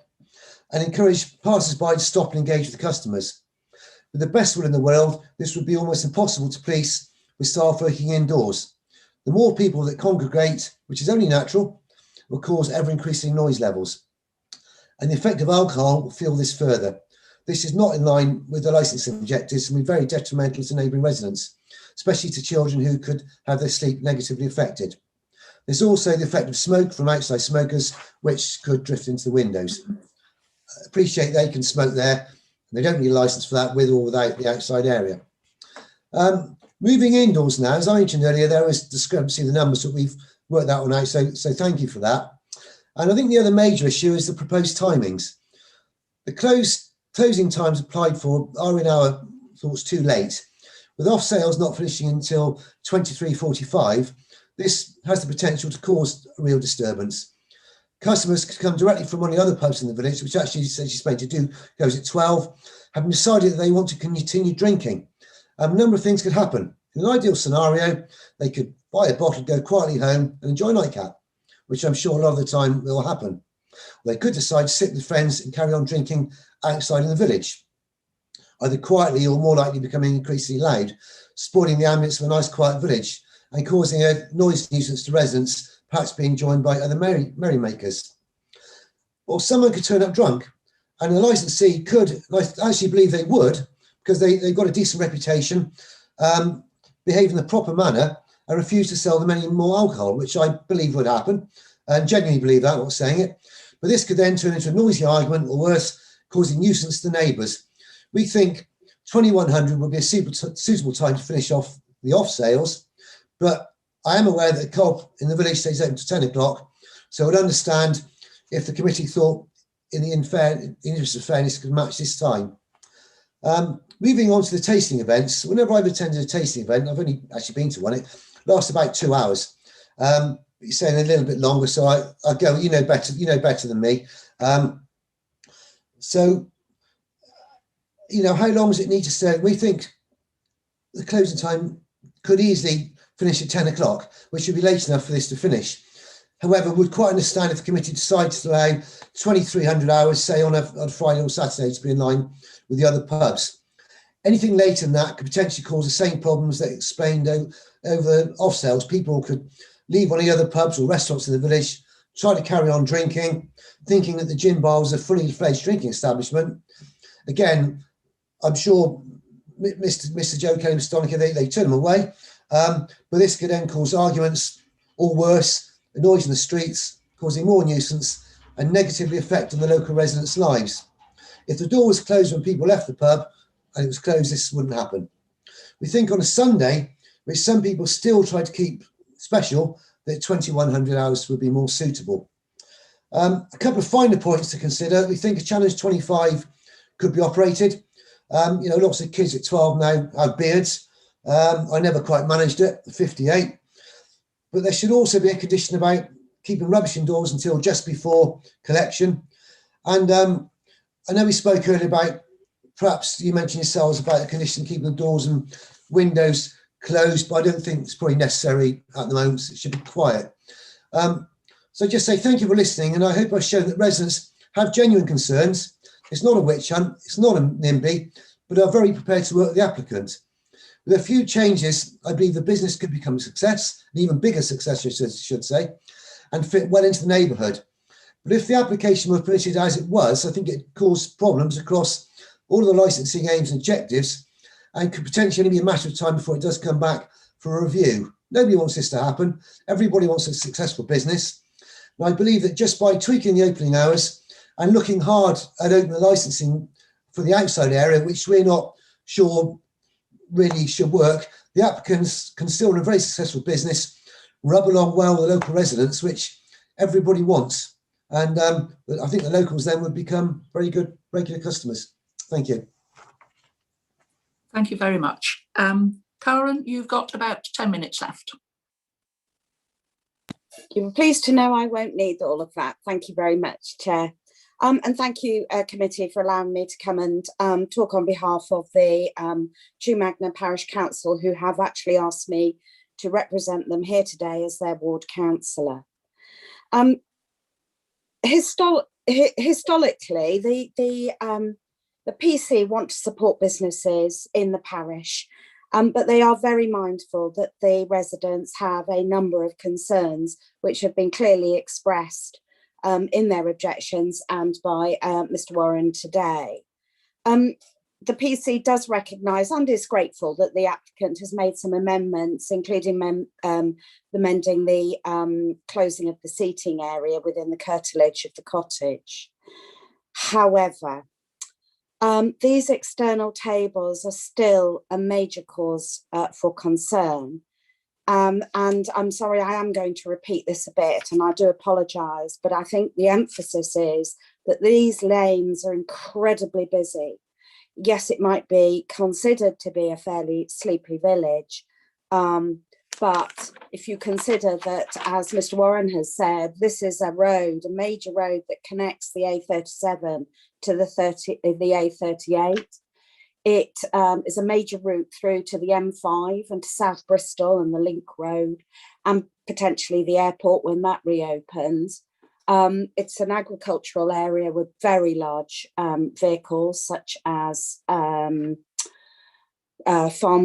[SPEAKER 9] and encourage passers-by to stop and engage with the customers. With the best will in the world, this would be almost impossible to police with staff working indoors. The more people that congregate, which is only natural, will cause ever-increasing noise levels. And the effect of alcohol will fuel this further. This is not in line with the licensing objectives and will be very detrimental to neighbouring residents, especially to children who could have their sleep negatively affected. There's also the effect of smoke from outside smokers, which could drift into the windows. I appreciate they can smoke there, and they don't need a licence for that, with or without the outside area. Moving indoors now, as I mentioned earlier, there is discrepancy in the numbers, but we've worked that one out, so thank you for that. And I think the other major issue is the proposed timings. The closing times applied for are in our thoughts too late. With off sales not finishing until 23:45, this has the potential to cause a real disturbance. Customers could come directly from one of the other pubs in the village, which actually, as you explained, to do goes at 12, having decided that they want to continue drinking. A number of things could happen. In an ideal scenario, they could buy a bottle, go quietly home and enjoy a nightcap, which I'm sure a lot of the time will happen. They could decide to sit with friends and carry on drinking outside in the village, either quietly or more likely becoming increasingly loud, spoiling the ambience of a nice quiet village and causing a noise nuisance to residents, perhaps being joined by other merrymakers. Or someone could turn up drunk, and the licensee could, I actually believe they would, because they've got a decent reputation, behave in the proper manner and refuse to sell them any more alcohol, which I believe would happen, and genuinely believe that, I'm not saying it. But this could then turn into a noisy argument, or worse, causing nuisance to neighbours. We think 2100 would be a suitable time to finish off the off sales, but I am aware that the co-op in the village stays open to 10 o'clock, so I would understand if the committee thought in the interest of fairness could match this time. Moving on to the tasting events, whenever I've attended a tasting event, I've only actually been to one, it lasts about 2 hours. You're saying a little bit longer, so I go, you know better than me. So, you know, how long does it need to stay? We think the closing time could easily finish at 10 o'clock, which would be late enough for this to finish. However, we'd quite understand if the committee decides to allow 2,300 hours, say on a Friday or Saturday, to be in line with the other pubs. Anything later than that could potentially cause the same problems that explained over off sales. People could leave one of the other pubs or restaurants in the village, try to carry on drinking, thinking that the gin bar was a fully fledged drinking establishment. Again, I'm sure Mr. Joe Kelly and Mr. Donica, they turn them away. But this could then cause arguments, or worse, a noise in the streets, causing more nuisance and negatively affecting the local residents' lives. If the door was closed when people left the pub and it was closed, this wouldn't happen. We think on a Sunday, which some people still try to keep special, that 2100 hours would be more suitable. A couple of finer points to consider. We think a Challenge 25 could be operated. You know, lots of kids at 12 now have beards. I never quite managed it, 58. But there should also be a condition about keeping rubbish indoors until just before collection. And I know we spoke earlier about, perhaps you mentioned yourselves about the condition keeping the doors and windows closed, but I don't think it's probably necessary at the moment. So it should be quiet. So just say thank you for listening, and I hope I've shown that residents have genuine concerns. It's not a witch hunt, it's not a NIMBY, but are very prepared to work with the applicant. With a few changes, I believe the business could become a success, an even bigger success, I should say, and fit well into the neighbourhood. But if the application were permitted as it was, I think it caused problems across all of the licensing aims and objectives, and could potentially be a matter of time before it does come back for a review. Nobody wants this to happen. Everybody wants a successful business. And I believe that just by tweaking the opening hours and looking hard at open licensing for the outside area, which we're not sure really should work, the applicants can still run a very successful business, rub along well with the local residents, which everybody wants. And I think the locals then would become very good regular customers. Thank you.
[SPEAKER 1] Thank you very much. Karen, you've got about 10 minutes left.
[SPEAKER 10] You're pleased to know I won't need all of that. Thank you very much, Chair. And thank you, committee, for allowing me to come and talk on behalf of the Chew Magna Parish Council, who have actually asked me to represent them here today as their ward councillor. Historically, the PC want to support businesses in the parish, but they are very mindful that the residents have a number of concerns which have been clearly expressed in their objections and by Mr. Warren today. The PC does recognise and is grateful that the applicant has made some amendments, including amending the closing of the seating area within the curtilage of the cottage. However, these external tables are still a major cause for concern. And I'm sorry, I am going to repeat this a bit, and I do apologise, but I think the emphasis is that these lanes are incredibly busy. Yes, it might be considered to be a fairly sleepy village, but if you consider that, as Mr. Warren has said, this is a road, a major road that connects the A37 to the A38. It is a major route through to the M5 and to South Bristol and the Link Road, and potentially the airport when that reopens. It's an agricultural area with very large vehicles, such as farm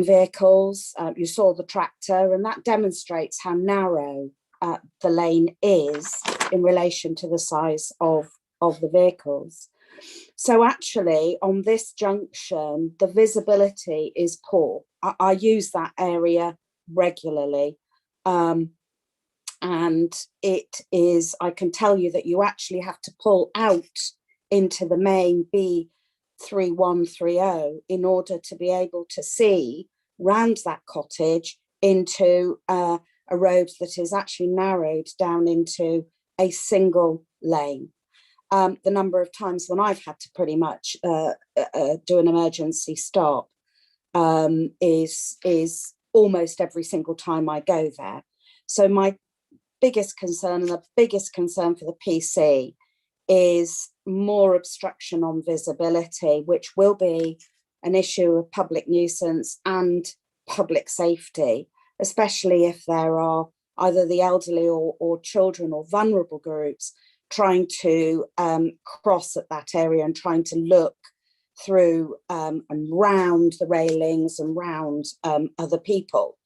[SPEAKER 10] vehicles. You saw the tractor, and that demonstrates how narrow the lane is in relation to the size of the vehicles. So actually, on this junction, the visibility is poor. I use that area regularly. And it is, I can tell you that you actually have to pull out into the main B3130 in order to be able to see round that cottage into a road that is actually narrowed down into a single lane. The number of times when I've had to pretty much do an emergency stop is almost every single time I go there. So my biggest concern, and the biggest concern for the PC, is more obstruction on visibility, which will be an issue of public nuisance and public safety, especially if there are either the elderly or children or vulnerable groups trying to cross at that area and trying to look through and round the railings and round other people.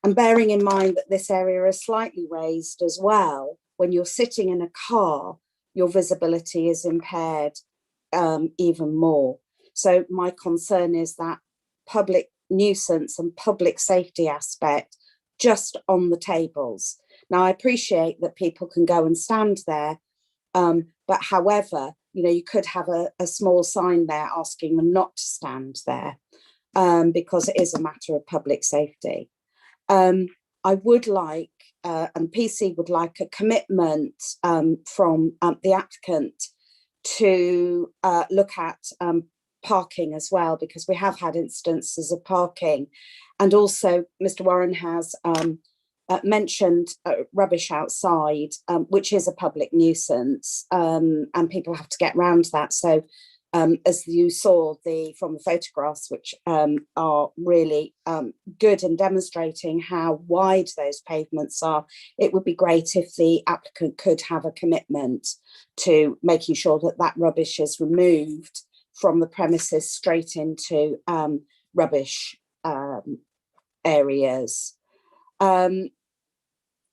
[SPEAKER 10] And bearing in mind that this area is slightly raised as well, when you're sitting in a car, your visibility is impaired even more. So my concern is that public nuisance and public safety aspect just on the tables. Now, I appreciate that people can go and stand there, but however, you know, you could have a small sign there asking them not to stand there, because it is a matter of public safety. I would like, and PC would like, a commitment from the applicant to look at parking as well, because we have had instances of parking. And also Mr. Warren has mentioned rubbish outside, which is a public nuisance, and people have to get around that. So as you saw from the photographs, which are really good in demonstrating how wide those pavements are, it would be great if the applicant could have a commitment to making sure that that rubbish is removed from the premises straight into rubbish areas.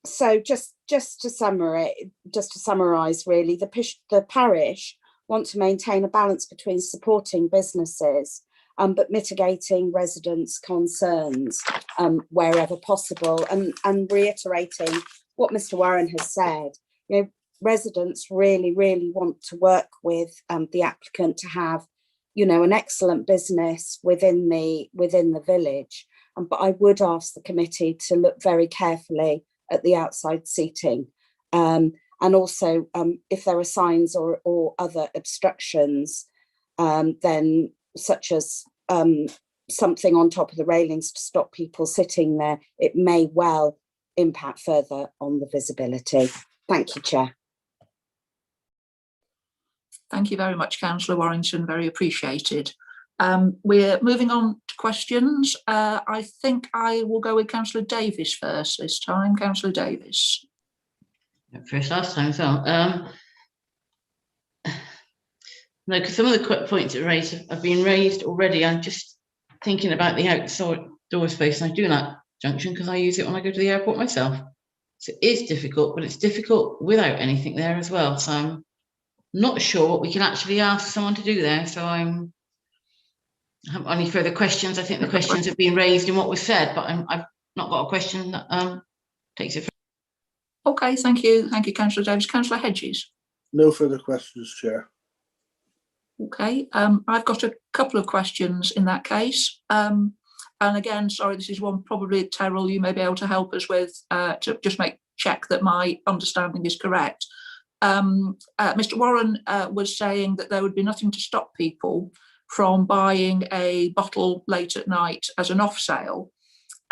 [SPEAKER 10] So just to summarize, really, the parish want to maintain a balance between supporting businesses but mitigating residents' concerns wherever possible, and reiterating what Mr. Warren has said. You know, residents really want to work with the applicant to have, you know, an excellent business within the village. But I would ask the committee to look very carefully at the outside seating. And also, if there are signs or other obstructions, then such as something on top of the railings to stop people sitting there, it may well impact further on the visibility. Thank you, Chair.
[SPEAKER 1] Thank you very much, Councillor Warrington, very appreciated. We're moving on to questions. I think I will go with Councillor Davis first this time. Councillor Davis.
[SPEAKER 3] First last time as well. No, because some of the points that raised have been raised already. I'm just thinking about the outside door space, and I do that junction because I use it when I go to the airport myself. So it is difficult, but it's difficult without anything there as well. So I'm not sure what we can actually ask someone to do there. So I haven't got any further questions. I think the questions have been raised in what was said, but I've not got a question that takes it.
[SPEAKER 1] Okay, thank you, Councillor Davis. Councillor Hedges.
[SPEAKER 2] No further questions, Chair.
[SPEAKER 1] Okay, I've got a couple of questions in that case. And again, sorry, this is one probably, Terrell, you may be able to help us with, to just check that my understanding is correct. Mr. Warren was saying that there would be nothing to stop people from buying a bottle late at night as an off sale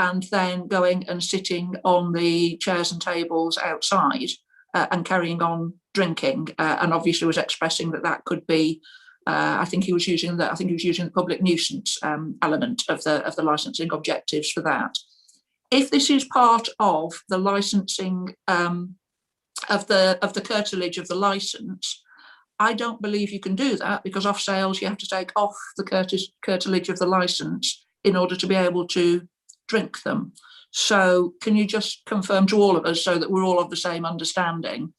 [SPEAKER 1] and then going and sitting on the chairs and tables outside and carrying on drinking, and obviously was expressing that could be, I think he was using the public nuisance element of the licensing objectives for that. If this is part of the licensing of the curtilage of the license, I don't believe you can do that, because off sales you have to take off the curtilage of the license in order to be able to drink them. So can you just confirm to all of us, so that we're all of the same understanding,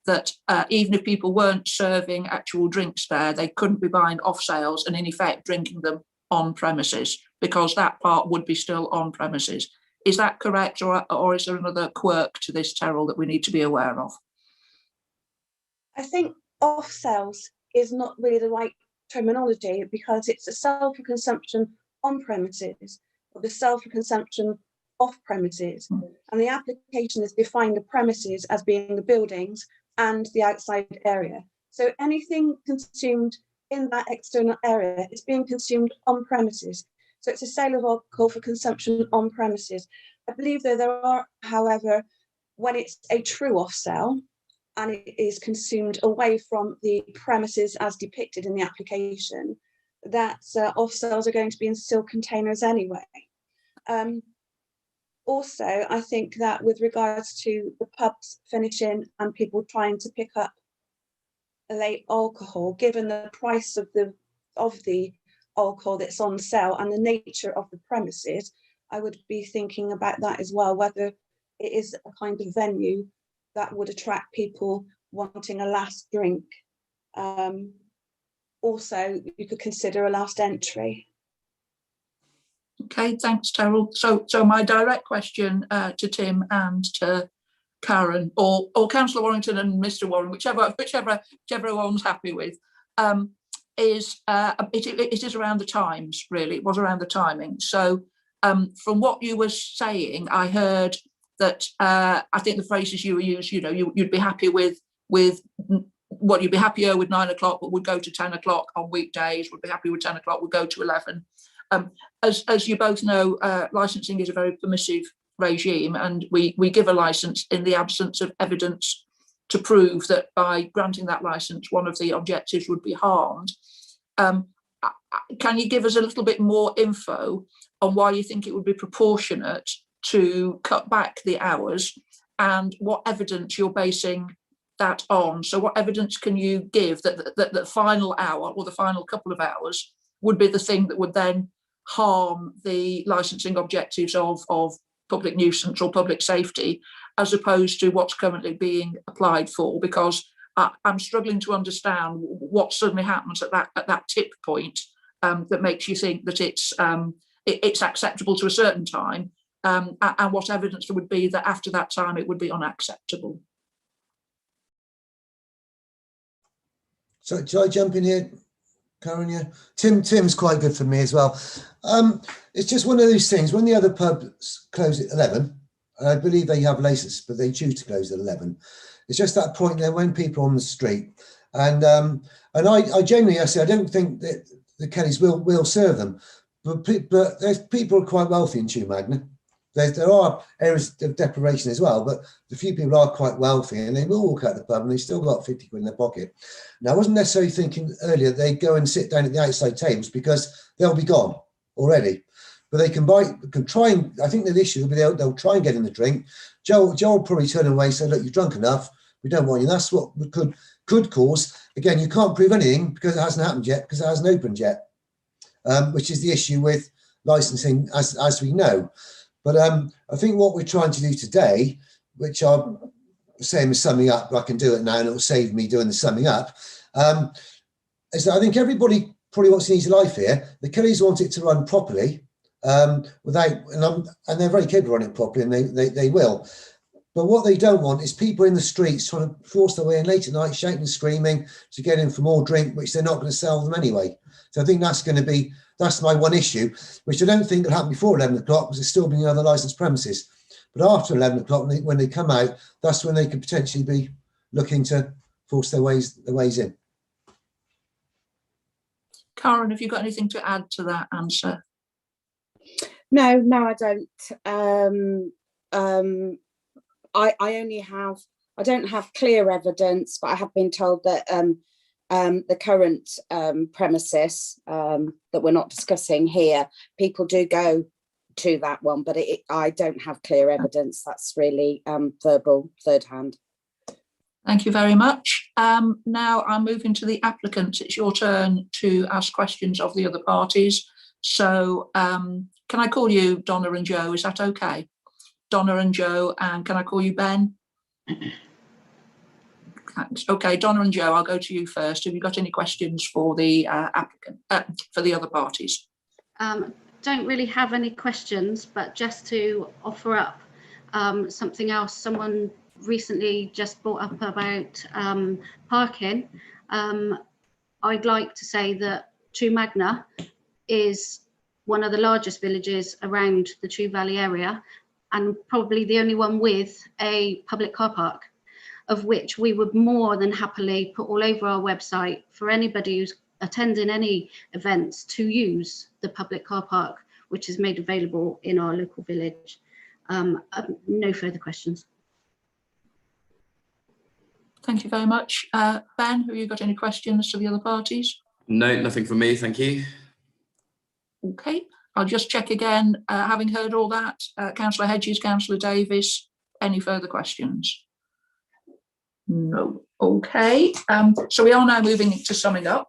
[SPEAKER 1] that even if people weren't serving actual drinks there, they couldn't be buying off sales and in effect drinking them on premises, because that part would be still on premises. Is that correct, or is there another quirk to this, Terrell, that we need to be aware of?
[SPEAKER 6] I think off sales is not really the right terminology, because it's a sale for consumption on premises or the sale for consumption off premises. And the application has defined the premises as being the buildings and the outside area. So anything consumed in that external area is being consumed on premises. So it's a sale of alcohol for consumption on premises. I believe that there are, however, when it's a true off sale and it is consumed away from the premises as depicted in the application, that off sales are going to be in sealed containers anyway. Also, I think that with regards to the pubs finishing and people trying to pick up late alcohol, given the price of the alcohol that's on sale and the nature of the premises, I would be thinking about that as well, whether it is a kind of venue that would attract people wanting a last drink. Also, you could consider a last entry.
[SPEAKER 1] Okay, thanks, Terrell. So my direct question to Tim and to Karen, or Councillor Warrington and Mr. Warren, whichever one's happy with. is it is around the times, really. It was around the timing. So from what you were saying, I heard that I think the phrases you were used, you know, you'd be happy with what you'd be happier with 9 o'clock, but would go to 10 o'clock on weekdays, would be happy with 10 o'clock, would go to 11. As you both know, licensing is a very permissive regime, and we give a license in the absence of evidence to prove that by granting that license, one of the objectives would be harmed. Can you give us a little bit more info on why you think it would be proportionate to cut back the hours, and what evidence you're basing that on? So what evidence can you give that the final hour or the final couple of hours would be the thing that would then harm the licensing objectives of public nuisance or public safety, as opposed to what's currently being applied for? Because I'm struggling to understand what suddenly happens at that tip point that makes you think that it's acceptable to a certain time, and what evidence there would be that after that time it would be unacceptable.
[SPEAKER 9] So shall I jump in here, Karen? Yeah, Tim's quite good for me as well. It's just one of those things. When the other pubs close at 11, and I believe they have license, but they choose to close at 11. It's just that point there when people are on the street, and I genuinely, I say, I don't think that the Kellys will serve them, but there's people who are quite wealthy in Chew Magna. There are areas of deprivation as well, but the few people are quite wealthy, and they will walk out the pub and they've still got 50 quid in their pocket. Now, I wasn't necessarily thinking earlier they'd go and sit down at the outside tables because they'll be gone already. But they can try and, I think the issue will be they'll try and get in the drink. Joe will probably turn away and say, look, you're drunk enough, we don't want you. That's what could cause. Again, you can't prove anything because it hasn't happened yet, because it hasn't opened yet, which is the issue with licensing, as we know. But I think what we're trying to do today, which I'm saying is summing up, I can do it now and it'll save me doing the summing up, is that I think everybody probably wants an easy life here. The Kellys want it to run properly, and they're very capable of running it properly, and they will. But what they don't want is people in the streets trying to force their way in late at night, shouting and screaming to get in for more drink, which they're not going to sell them anyway. So I think that's my one issue, which I don't think will happen before 11 o'clock because there's still being other licensed premises. But after 11 o'clock, when they come out, that's when they could potentially be looking to force their ways in.
[SPEAKER 1] Karen, have you got anything to add to that answer?
[SPEAKER 10] No, I don't. I don't have clear evidence, but I have been told that the current premises that we're not discussing here, people do go to that one, but I don't have clear evidence. That's really verbal, third hand.
[SPEAKER 1] Thank you very much. Now I'm moving to the applicants. It's your turn to ask questions of the other parties. So can I call you Donna and Joe? Is that okay? Donna and Joe, and can I call you Ben? Thanks. Okay, Donna and Joe, I'll go to you first. Have you got any questions for the applicant, for the other parties?
[SPEAKER 5] Don't really have any questions, but just to offer up something else. Someone recently just brought up about parking. I'd like to say that Chew Magna is one of the largest villages around the Chew Valley area, and probably the only one with a public car park, of which we would more than happily put all over our website for anybody who's attending any events to use the public car park, which is made available in our local village. No further questions.
[SPEAKER 1] Thank you very much. Ben, have you got any questions to the other parties?
[SPEAKER 8] No, nothing from me, thank you.
[SPEAKER 1] Okay, I'll just check again. Having heard all that, Councillor Hedges, Councillor Davis, any further questions? No. Okay, so we are now moving to summing up,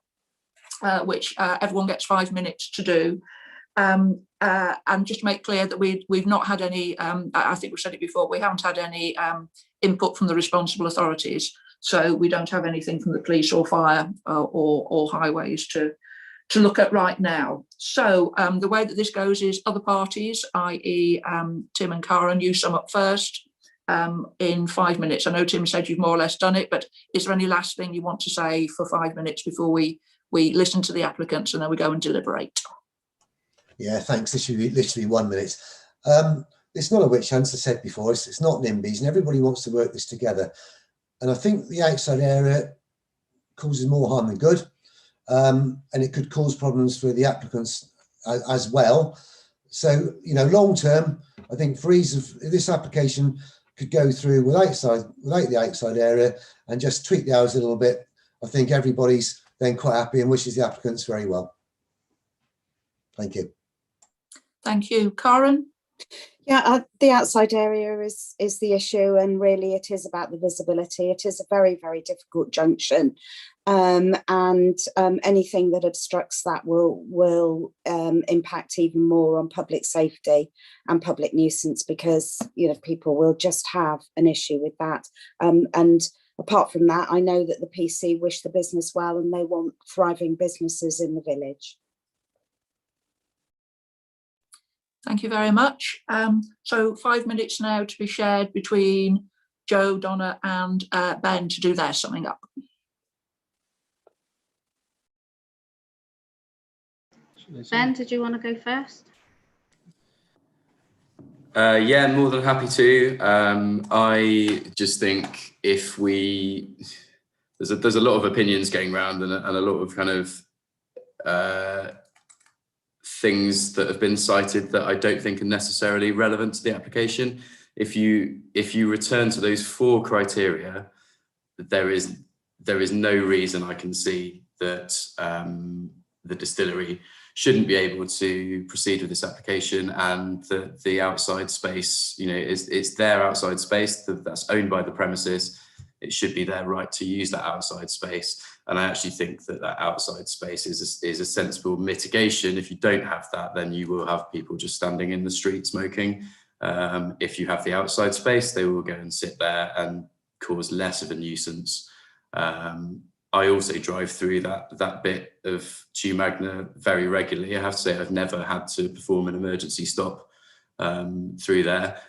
[SPEAKER 1] which everyone gets 5 minutes to do. And just to make clear that we've not had any, I think we've said it before, we haven't had any input from the responsible authorities. So we don't have anything from the police or fire or highways to look at right now. So the way that this goes is other parties, i.e. Tim and Karen, you sum up first. in 5 minutes. I know Tim said you've more or less done it, but is there any last thing you want to say for 5 minutes before we listen to the applicants and then we go and deliberate?
[SPEAKER 9] Yeah, thanks. This should be literally 1 minute. It's not a witch hunt, as I said before. It's not NIMBYs, and everybody wants to work this together. And I think the outside area causes more harm than good, and it could cause problems for the applicants as well. So, you know, long term, I think for ease of this application could go through without the outside area and just tweak the hours a little bit. I think everybody's then quite happy and wishes the applicants very well. Thank you.
[SPEAKER 1] Thank you. Karen?
[SPEAKER 10] Yeah, the outside area is the issue, and really it is about the visibility. It is a very, very difficult junction, and anything that obstructs that will impact even more on public safety and public nuisance, because, you know, people will just have an issue with that. And apart from that, I know that the PC wish the business well and they want thriving businesses in the village.
[SPEAKER 1] Thank you very much. So 5 minutes now to be shared between Joe, Donna and Ben to do their summing up.
[SPEAKER 5] Ben, did you want to go first?
[SPEAKER 8] Yeah, more than happy to. I just think if there's a lot of opinions going around and a lot of kind of things that have been cited that I don't think are necessarily relevant to the application. If you return to those 4 criteria, there is no reason I can see that the distillery shouldn't be able to proceed with this application, and the outside space, you know, it's their outside space that's owned by the premises. It should be their right to use that outside space. And I actually think that outside space is a sensible mitigation. If you don't have that, then you will have people just standing in the street smoking. If you have the outside space, they will go and sit there and cause less of a nuisance. I also drive through that bit of Chew Magna very regularly. I have to say I've never had to perform an emergency stop through there.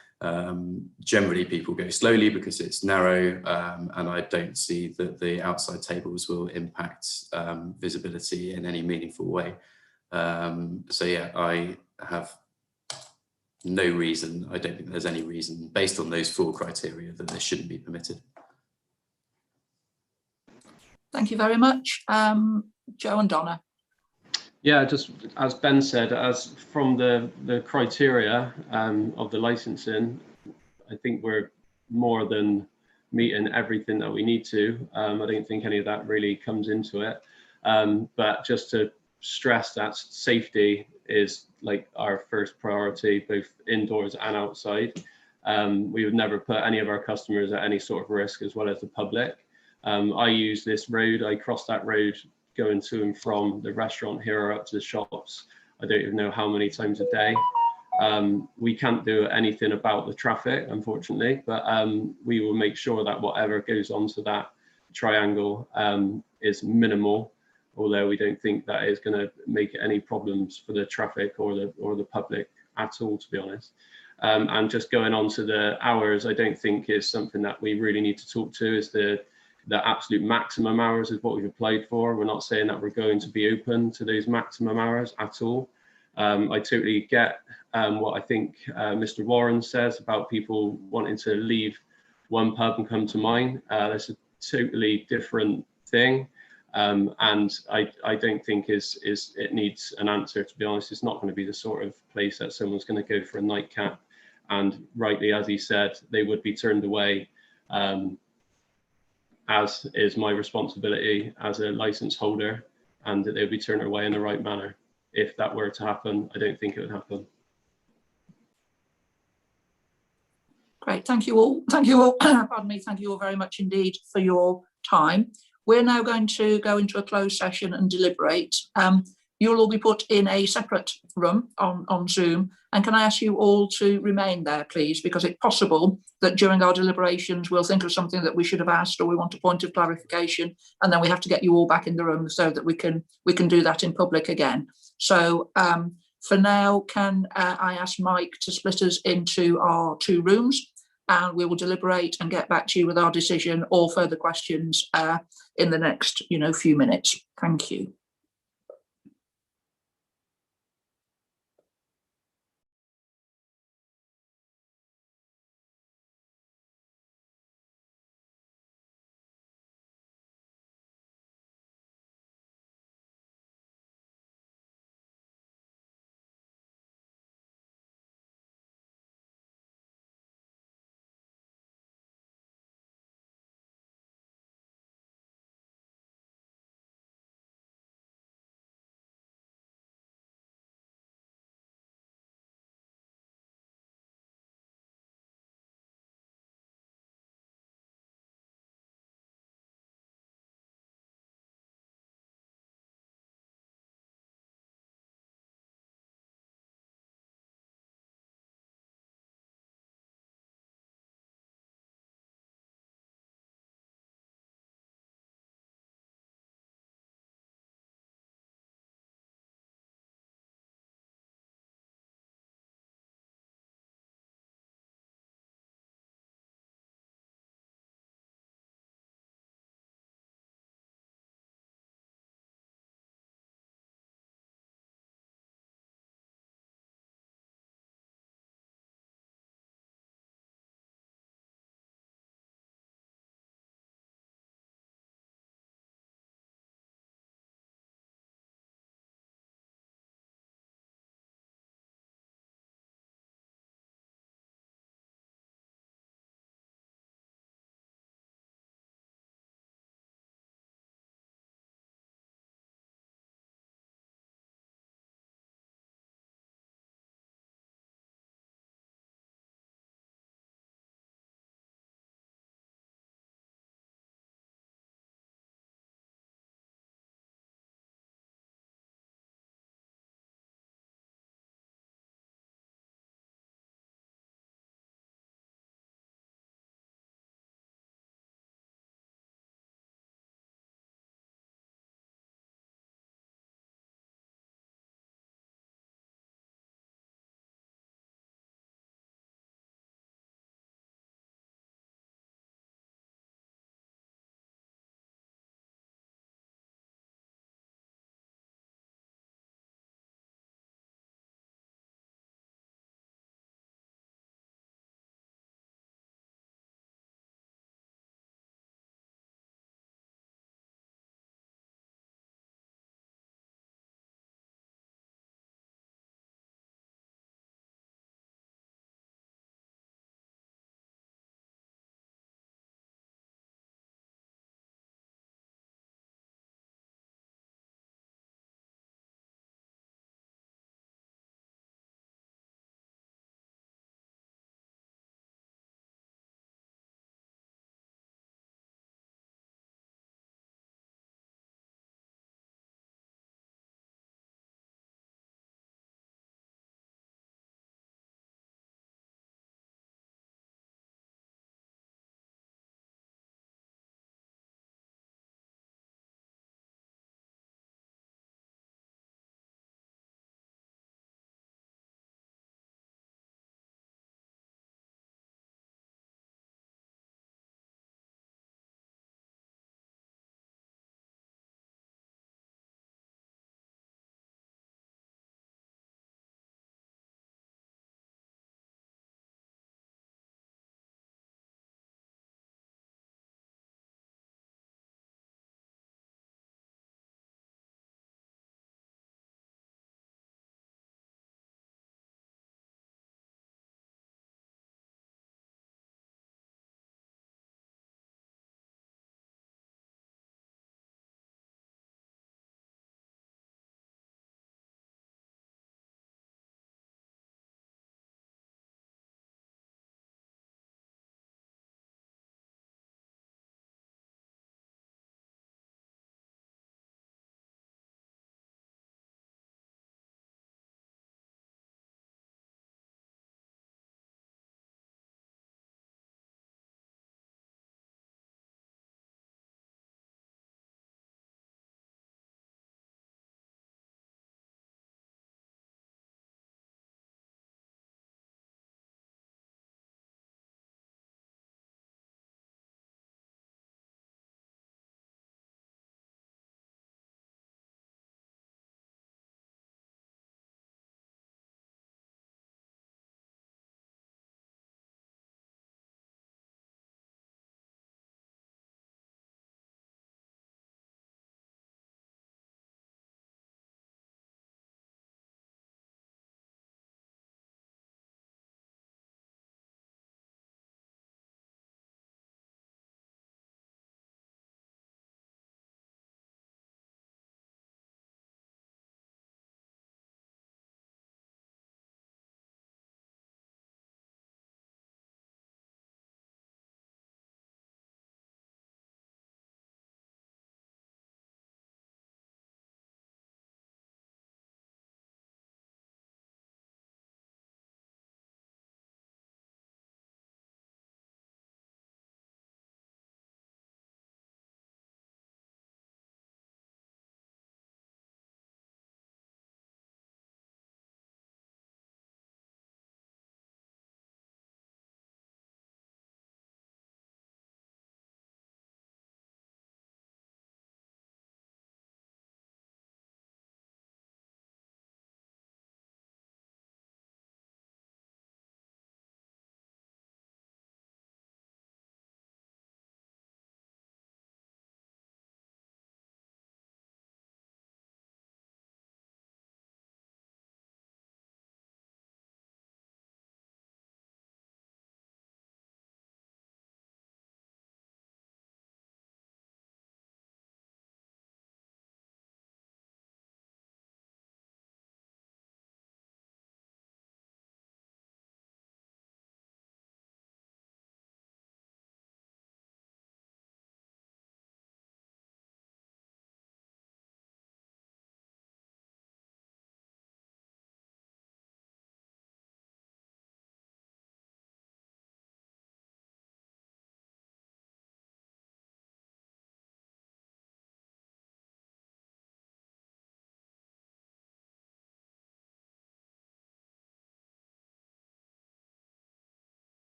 [SPEAKER 8] Generally people go slowly because it's narrow, and I don't see that the outside tables will impact visibility in any meaningful way. So yeah, I have no reason, I don't think there's any reason based on those 4 criteria that this shouldn't be permitted.
[SPEAKER 1] Thank you very much. Joe and Donna.
[SPEAKER 7] Yeah, just as Ben said, as from the criteria of the licensing, I think we're more than meeting everything that we need to. I don't think any of that really comes into it. But just to stress that safety is like our first priority, both indoors and outside. We would never put any of our customers at any sort of risk, as well as the public. I use this road, I cross that road going to and from the restaurant here or up to the shops. I don't even know how many times a day. We can't do anything about the traffic, unfortunately, but we will make sure that whatever goes onto that triangle is minimal, although we don't think that is going to make any problems for the traffic or the public at all, to be honest. And just going on to the hours, I don't think is something that we really need to talk to. Is the absolute maximum hours is what we've applied for. We're not saying that we're going to be open to those maximum hours at all. I totally get what I think Mr. Warren says about people wanting to leave one pub and come to mine. That's a totally different thing. And I don't think it needs an answer, to be honest. It's not going to be the sort of place that someone's going to go for a nightcap. And rightly, as he said, they would be turned away, as is my responsibility as a license holder, and that they'll be turned away in the right manner. If that were to happen, I don't think it would happen.
[SPEAKER 1] Great, thank you all. Thank you all, pardon me, thank you all very much indeed for your time. We're now going to go into a closed session and deliberate. You'll all be put in a separate room on Zoom. And can I ask you all to remain there, please? Because it's possible that during our deliberations, we'll think of something that we should have asked, or we want a point of clarification, and then we have to get you all back in the room so that we can do that in public again. So for now, can I ask Mike to split us into our 2 rooms? and we will deliberate and get back to you with our decision or further questions in the next, few minutes. Thank you.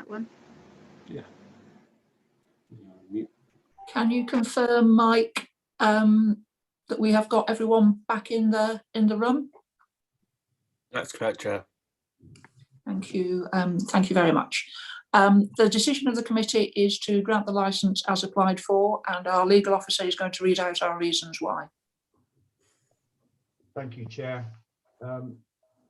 [SPEAKER 5] that one.
[SPEAKER 7] Yeah.
[SPEAKER 1] Can you confirm, Mike, that we have got everyone back in the room?
[SPEAKER 11] That's correct, Chair.
[SPEAKER 1] Thank you. Thank you very much. The decision of the committee is to grant the licence as applied for, and our legal officer is going to read out our reasons why.
[SPEAKER 12] Thank you, Chair.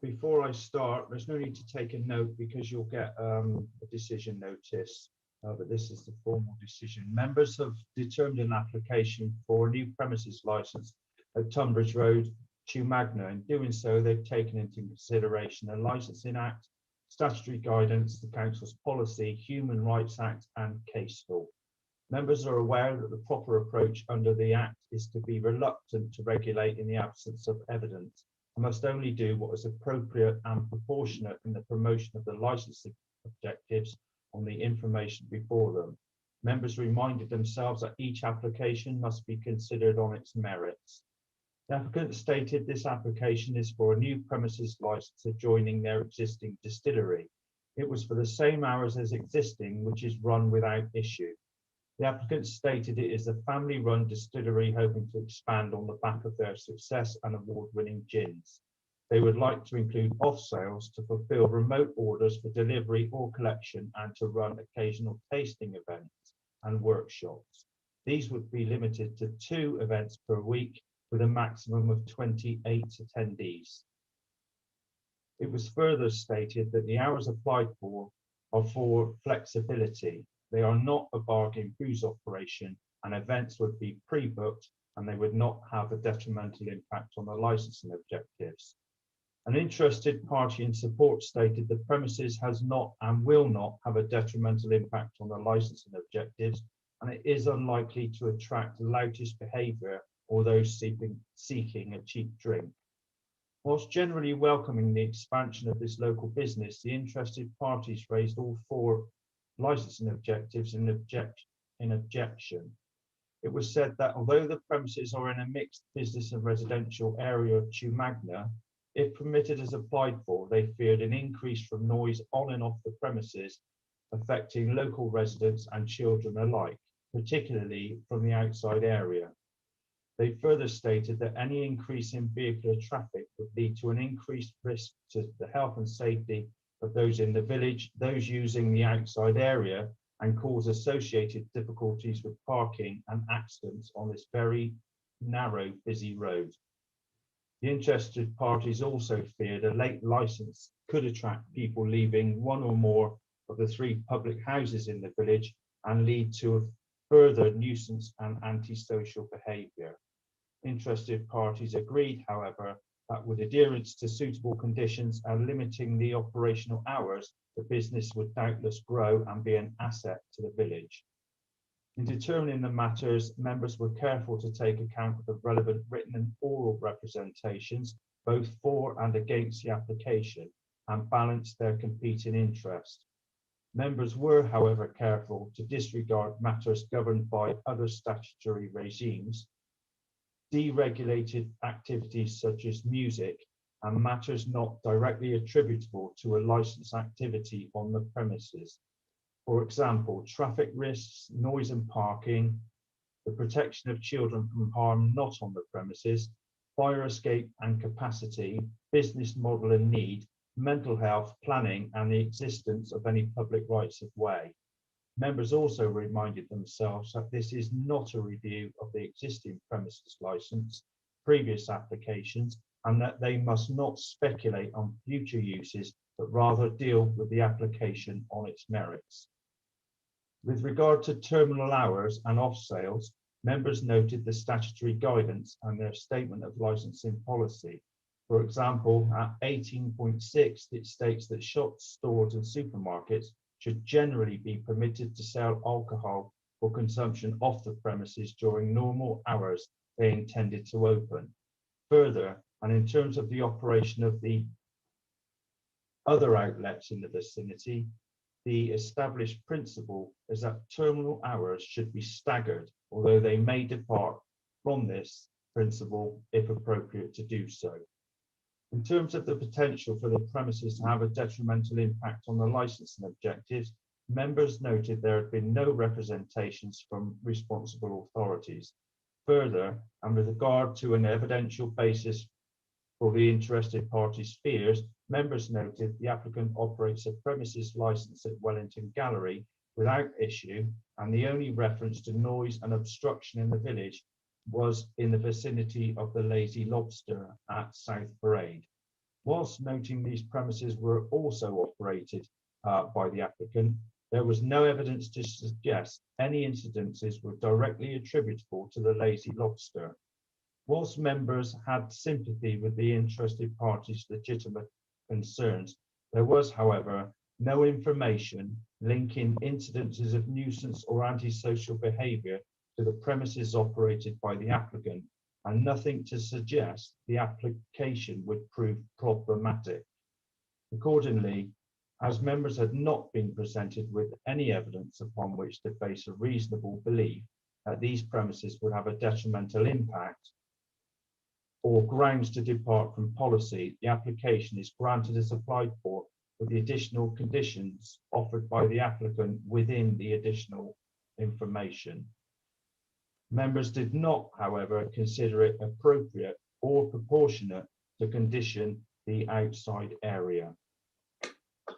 [SPEAKER 12] Before I start, there's no need to take a note because you'll get a decision notice, but this is the formal decision. Members have determined an application for a new premises licence at Tunbridge Road, Chewmagna. In doing so, they've taken into consideration the Licensing Act, statutory guidance, the Council's policy, Human Rights Act and case law. Members are aware that the proper approach under the Act is to be reluctant to regulate in the absence of evidence and must only do what is appropriate and proportionate in the promotion of the licensing objectives on the information before them. Members reminded themselves that each application must be considered on its merits. The applicant stated this application is for a new premises licence adjoining their existing distillery. It was for the same hours as existing, which is run without issue. The applicant stated it is a family-run distillery hoping to expand on the back of their success and award-winning gins. They would like to include off-sales to fulfil remote orders for delivery or collection and to run occasional tasting events and workshops. These would be limited to 2 events per week with a maximum of 28 attendees. It was further stated that the hours applied for are for flexibility. They are not a bargain booze operation, and events would be pre-booked and they would not have a detrimental impact on the licensing objectives. An interested party in support stated the premises has not and will not have a detrimental impact on the licensing objectives, and it is unlikely to attract loutish behaviour or those seeking a cheap drink. Whilst generally welcoming the expansion of this local business, the interested parties raised all 4 licensing objectives in objection. It was said that although the premises are in a mixed business and residential area of Chewmagna, if permitted as applied for, they feared an increase from noise on and off the premises, affecting local residents and children alike, particularly from the outside area. They further stated that any increase in vehicular traffic would lead to an increased risk to the health and safety of those in the village, those using the outside area, and cause associated difficulties with parking and accidents on this very narrow, busy road. The interested parties also feared a late licence could attract people leaving one or more of the 3 public houses in the village and lead to a further nuisance and antisocial behaviour. Interested parties agreed, however, that with adherence to suitable conditions and limiting the operational hours, the business would doubtless grow and be an asset to the village. In determining the matters, members were careful to take account of the relevant written and oral representations, both for and against the application, and balance their competing interests. Members were, however, careful to disregard matters governed by other statutory regimes, deregulated activities such as music, and matters not directly attributable to a licensed activity on the premises. For example, traffic risks, noise and parking, the protection of children from harm not on the premises, fire escape and capacity, business model and need, mental health, planning, and the existence of any public rights of way. Members also reminded themselves that this is not a review of the existing premises licence, previous applications, and that they must not speculate on future uses, but rather deal with the application on its merits. With regard to terminal hours and off sales, members noted the statutory guidance and their statement of licensing policy. For example, at 18.6, it states that shops, stores and supermarkets should generally be permitted to sell alcohol for consumption off the premises during normal hours they intended to open. Further, and in terms of the operation of the other outlets in the vicinity, the established principle is that terminal hours should be staggered, although they may depart from this principle if appropriate to do so. In terms of the potential for the premises to have a detrimental impact on the licensing objectives, members noted there had been no representations from responsible authorities. Further, and with regard to an evidential basis for the interested parties' fears, members noted the applicant operates a premises license at Wellington Gallery without issue, and the only reference to noise and obstruction in the village was in the vicinity of the Lazy Lobster at South Parade. Whilst noting these premises were also operated by the applicant, there was no evidence to suggest any incidences were directly attributable to the Lazy Lobster. Whilst members had sympathy with the interested parties' legitimate concerns, there was, however, no information linking incidences of nuisance or antisocial behaviour to the premises operated by the applicant, and nothing to suggest the application would prove problematic. Accordingly, as members had not been presented with any evidence upon which to base a reasonable belief that these premises would have a detrimental impact or grounds to depart from policy, the application is granted as applied for with the additional conditions offered by the applicant within the additional information. Members did not, however, consider it appropriate or proportionate to condition the outside area.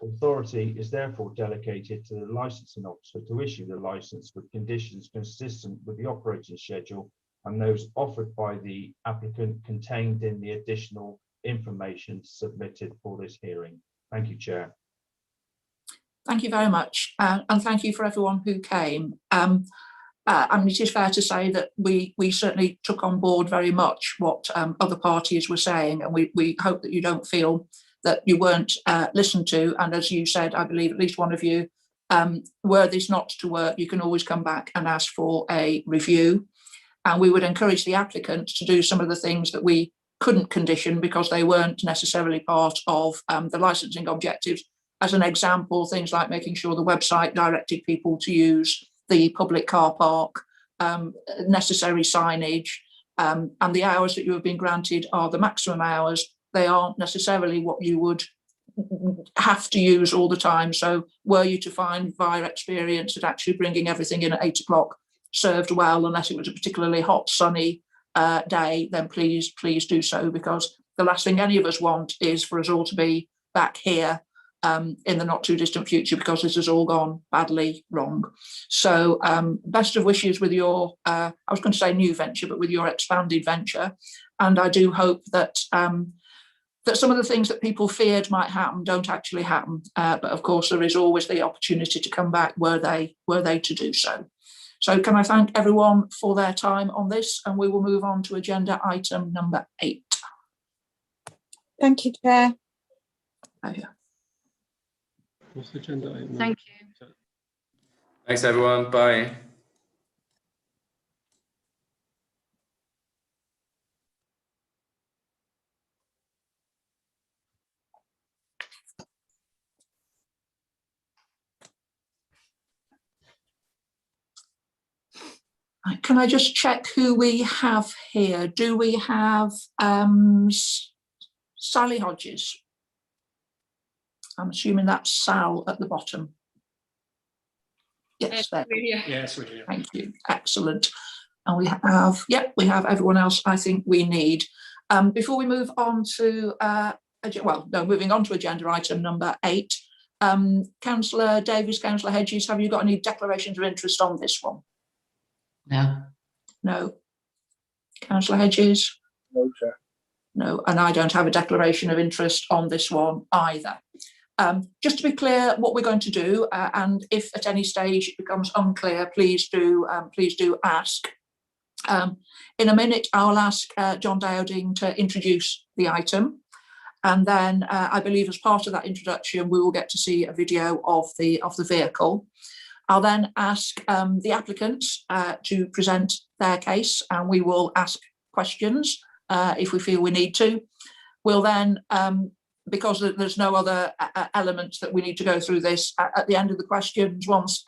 [SPEAKER 12] Authority is therefore delegated to the licensing officer to issue the license with conditions consistent with the operating schedule and those offered by the applicant contained in the additional information submitted for this hearing. Thank you, Chair.
[SPEAKER 1] Thank you very much, and thank you for everyone who came. And it is fair to say that we certainly took on board very much what other parties were saying, and we hope that you don't feel that you weren't listened to. And as you said, I believe at least one of you, were this not to work, you can always come back and ask for a review. And we would encourage the applicant to do some of the things that we couldn't condition because they weren't necessarily part of the licensing objectives. As an example, things like making sure the website directed people to use the public car park, necessary signage, and the hours that you have been granted are the maximum hours. They aren't necessarily what you would have to use all the time. So were you to find via experience that actually bringing everything in at 8 o'clock served well, unless it was a particularly hot, sunny day, then please do so, because the last thing any of us want is for us all to be back here in the not too distant future because this has all gone badly wrong. So best of wishes with your, I was going to say new venture, but with your expanded venture. And I do hope that that some of the things that people feared might happen don't actually happen. But of course, there is always the opportunity to come back were they to do so. So can I thank everyone for their time on this, and we will move on to agenda item number 8.
[SPEAKER 10] Thank you, Chair.
[SPEAKER 7] What's the agenda item?
[SPEAKER 5] Thank you.
[SPEAKER 8] Thanks, everyone. Bye.
[SPEAKER 1] Can I just check who we have here? Do we have Sally Hodges? I'm assuming that's Sal at the bottom. Yes, there.
[SPEAKER 11] Yes, we're here.
[SPEAKER 1] Thank you. Excellent. And we have everyone else I think we need. Before we move on to, moving on to agenda item number 8, Councillor Davies, Councillor Hedges, have you got any declarations of interest on this one?
[SPEAKER 3] No.
[SPEAKER 1] No. Councillor Hedges?
[SPEAKER 2] No, Chair.
[SPEAKER 1] No, and I don't have a declaration of interest on this one either. Just to be clear what we're going to do, and if at any stage it becomes unclear, please do ask. In a minute, I'll ask John Dowding to introduce the item, and then I believe as part of that introduction, we will get to see a video of the vehicle. I'll then ask the applicants to present their case, and we will ask questions if we feel we need to. We'll then, because there's no other elements that we need to go through this, at the end of the questions, once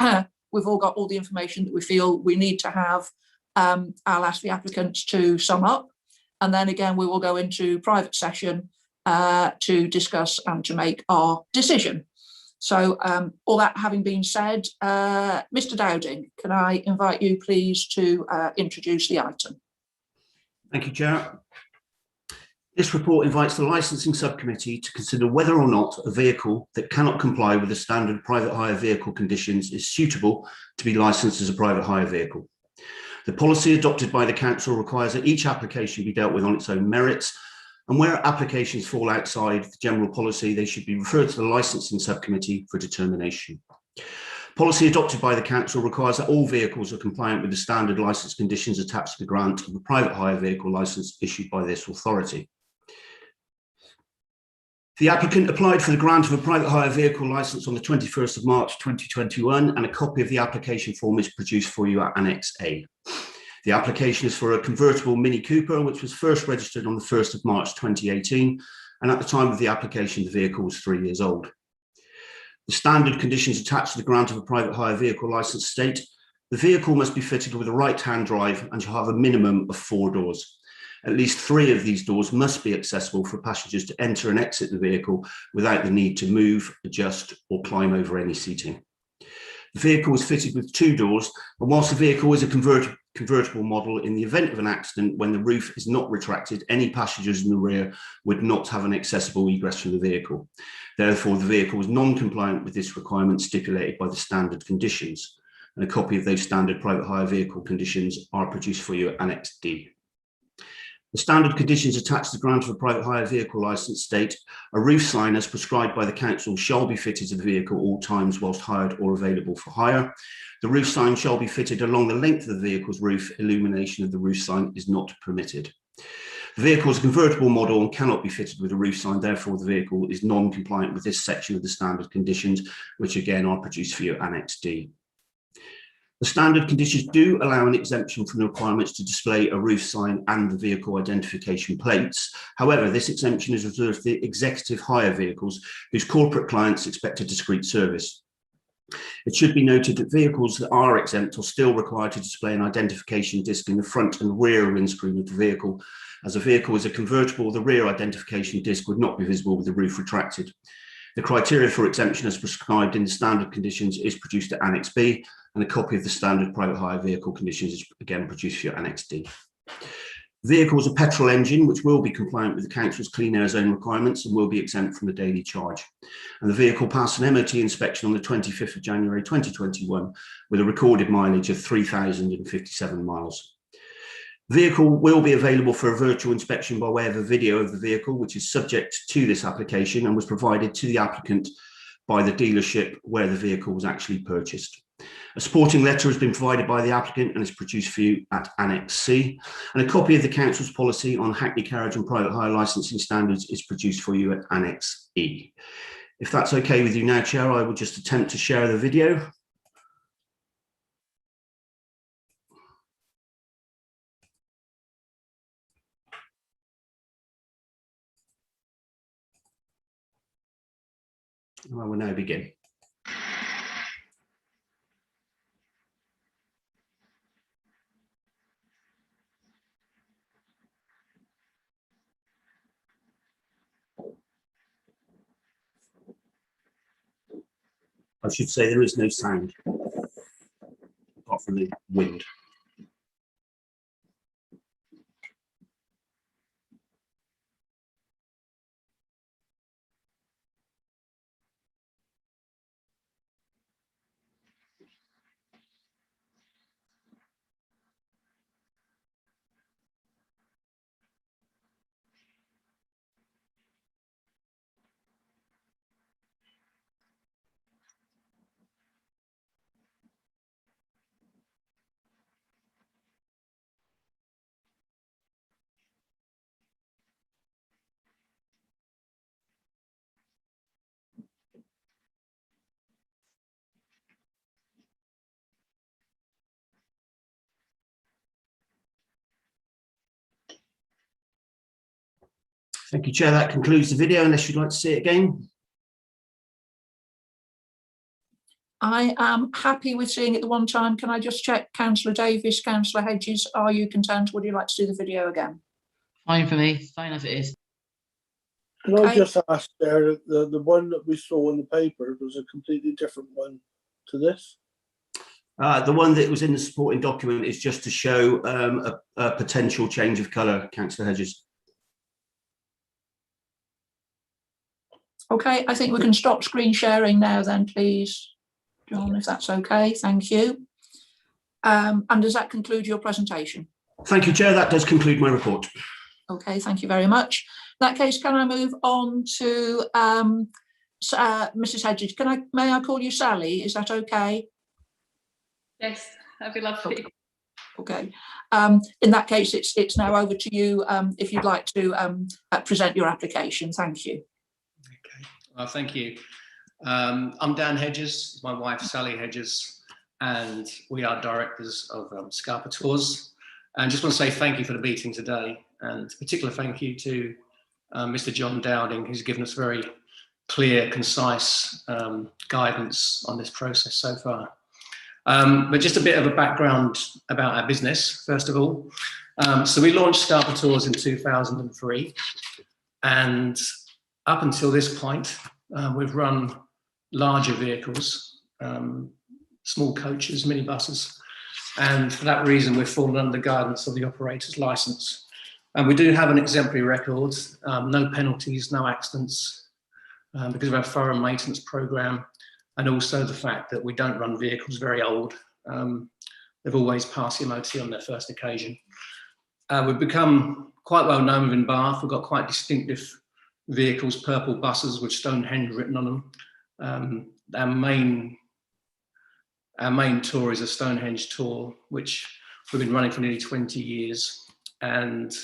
[SPEAKER 1] we've all got all the information that we feel we need to have, I'll ask the applicants to sum up. And then again, we will go into private session to discuss and to make our decision. So all that having been said, Mr. Dowding, can I invite you please to introduce the item?
[SPEAKER 13] Thank you, Chair. This report invites the licensing subcommittee to consider whether or not a vehicle that cannot comply with the standard private hire vehicle conditions is suitable to be licensed as a private hire vehicle. The policy adopted by the council requires that each application be dealt with on its own merits, and where applications fall outside the general policy, they should be referred to the licensing subcommittee for determination. Policy adopted by the council requires that all vehicles are compliant with the standard licence conditions attached to the grant of a private hire vehicle licence issued by this authority. The applicant applied for the grant of a private hire vehicle licence on the 21st of March 2021, and a copy of the application form is produced for you at Annex A. The application is for a convertible Mini Cooper, which was first registered on the 1st of March 2018, and at the time of the application, the vehicle was 3 years old. The standard conditions attached to the grant of a private hire vehicle licence state the vehicle must be fitted with a right-hand drive and shall have a minimum of 4 doors. At least 3 of these doors must be accessible for passengers to enter and exit the vehicle without the need to move, adjust, or climb over any seating. The vehicle is fitted with 2 doors, and whilst the vehicle is a convertible model, in the event of an accident when the roof is not retracted, any passengers in the rear would not have an accessible egress from the vehicle. Therefore, the vehicle is non-compliant with this requirement stipulated by the standard conditions, and a copy of those standard private hire vehicle conditions are produced for you at Annex D. The standard conditions attached to the grant of a private hire vehicle licence state a roof sign as prescribed by the council shall be fitted to the vehicle all times whilst hired or available for hire. The roof sign shall be fitted along the length of the vehicle's roof. Illumination of the roof sign is not permitted. The vehicle is a convertible model and cannot be fitted with a roof sign. Therefore, the vehicle is non-compliant with this section of the standard conditions, which again are produced for you at Annex D. The standard conditions do allow an exemption from the requirements to display a roof sign and the vehicle identification plates. However, this exemption is reserved for the executive hire vehicles whose corporate clients expect a discreet service. It should be noted that vehicles that are exempt are still required to display an identification disc in the front and rear windscreen of the vehicle. As a vehicle is a convertible, the rear identification disc would not be visible with the roof retracted. The criteria for exemption as prescribed in the standard conditions is produced at Annex B, and a copy of the standard private hire vehicle conditions is again produced for your Annex D. The vehicle is a petrol engine which will be compliant with the council's clean air zone requirements and will be exempt from the daily charge. And the vehicle passed an MOT inspection on the 25th of January 2021 with a recorded mileage of 3,057 miles. The vehicle will be available for a virtual inspection by way of a video of the vehicle, which is subject to this application and was provided to the applicant by the dealership where the vehicle was actually purchased. A supporting letter has been provided by the applicant and is produced for you at Annex C, and a copy of the council's policy on hackney carriage and private hire licensing standards is produced for you at Annex E. If that's okay with you now, Chair, I will just attempt to share the video. I will now begin. I should say there is no sound apart from the wind. Thank you, Chair. That concludes the video, unless you'd like to see it again.
[SPEAKER 1] I am happy with seeing it the one time. Can I just check, Councillor Davis, Councillor Hedges, are you content? Would you like to see the video again?
[SPEAKER 3] Fine for me, fine as it is.
[SPEAKER 2] Can I
[SPEAKER 1] Okay.
[SPEAKER 2] just ask there, the one that we saw in the paper was a completely different one to this?
[SPEAKER 13] The one that was in the supporting document is just to show a potential change of colour, Councillor Hedges.
[SPEAKER 1] Okay, I think we can stop screen sharing now then, please, John, if that's okay. Thank you. And does that conclude your presentation?
[SPEAKER 13] Thank you, Chair. That does conclude my report.
[SPEAKER 1] Okay, thank you very much. In that case, can I move on to Mrs. Hedges? May I call you Sally? Is that okay?
[SPEAKER 14] Yes, that'd be lovely.
[SPEAKER 1] Okay. In that case, it's now over to you if you'd like to present your application. Thank you.
[SPEAKER 15] Okay. Well, thank you. I'm Dan Hedges, my wife Sally Hedges, and we are directors of Scarpa Tours. And just want to say thank you for the meeting today, and a particular thank you to Mr. John Dowding, who's given us very clear, concise guidance on this process so far. But just a bit of a background about our business, first of all. So we launched Scarpa Tours in 2003, and up until this point, we've run larger vehicles, small coaches, minibuses, and for that reason, we've fallen under the guidance of the operator's licence. And we do have an exemplary record, no penalties, no accidents, because of our thorough maintenance programme, and also the fact that we don't run vehicles very old. They've always passed the MOT on their first occasion. We've become quite well known within Bath. We've got quite distinctive vehicles, purple buses with Stonehenge written on them. Our main tour is a Stonehenge tour, which we've been running for nearly 20 years. And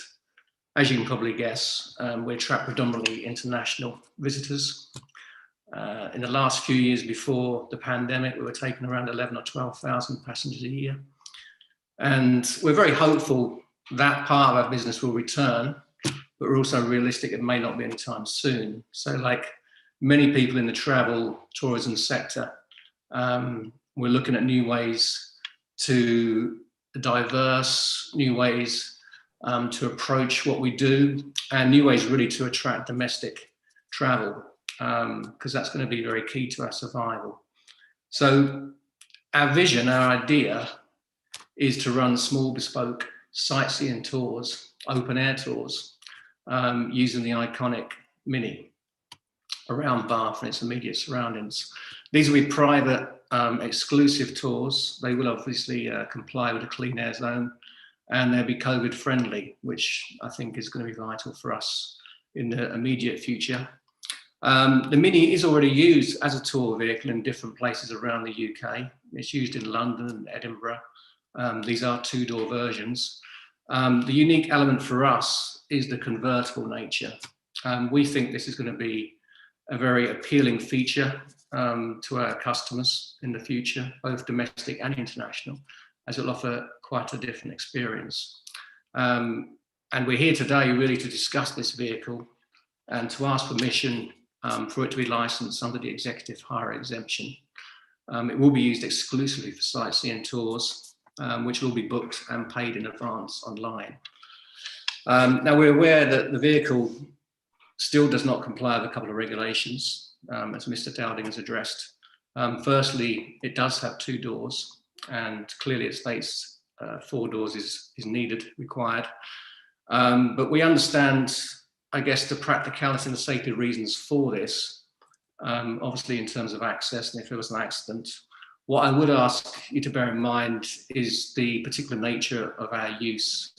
[SPEAKER 15] as you can probably guess, we attract predominantly international visitors. In the last few years before the pandemic, we were taking around 11 or 12,000 passengers a year. And we're very hopeful that part of our business will return, but we're also realistic it may not be anytime soon. So like many people in the travel tourism sector, we're looking at new ways to diverse, new ways to approach what we do, and new ways really to attract domestic travel, because that's going to be very key to our survival. So our vision, our idea is to run small bespoke sightseeing tours, open air tours, using the iconic Mini around Bath and its immediate surroundings. These will be private, exclusive tours. They will obviously comply with the clean air zone, and they'll be COVID friendly, which I think is going to be vital for us in the immediate future. The Mini is already used as a tour vehicle in different places around the UK. It's used in London and Edinburgh. These are two-door versions. The unique element for us is the convertible nature. We think this is going to be a very appealing feature to our customers in the future, both domestic and international, as it'll offer quite a different experience. And we're here today really to discuss this vehicle and to ask permission for it to be licensed under the executive hire exemption. It will be used exclusively for sightseeing tours, which will be booked and paid in advance online. Now we're aware that the vehicle still does not comply with a couple of regulations, as Mr. Dowding has addressed. Firstly, it does have two doors, and clearly it states 4 doors is needed, required. But we understand, I guess, the practicality and the safety reasons for this, obviously in terms of access and if there was an accident. What I would ask you to bear in mind is the particular nature of our use.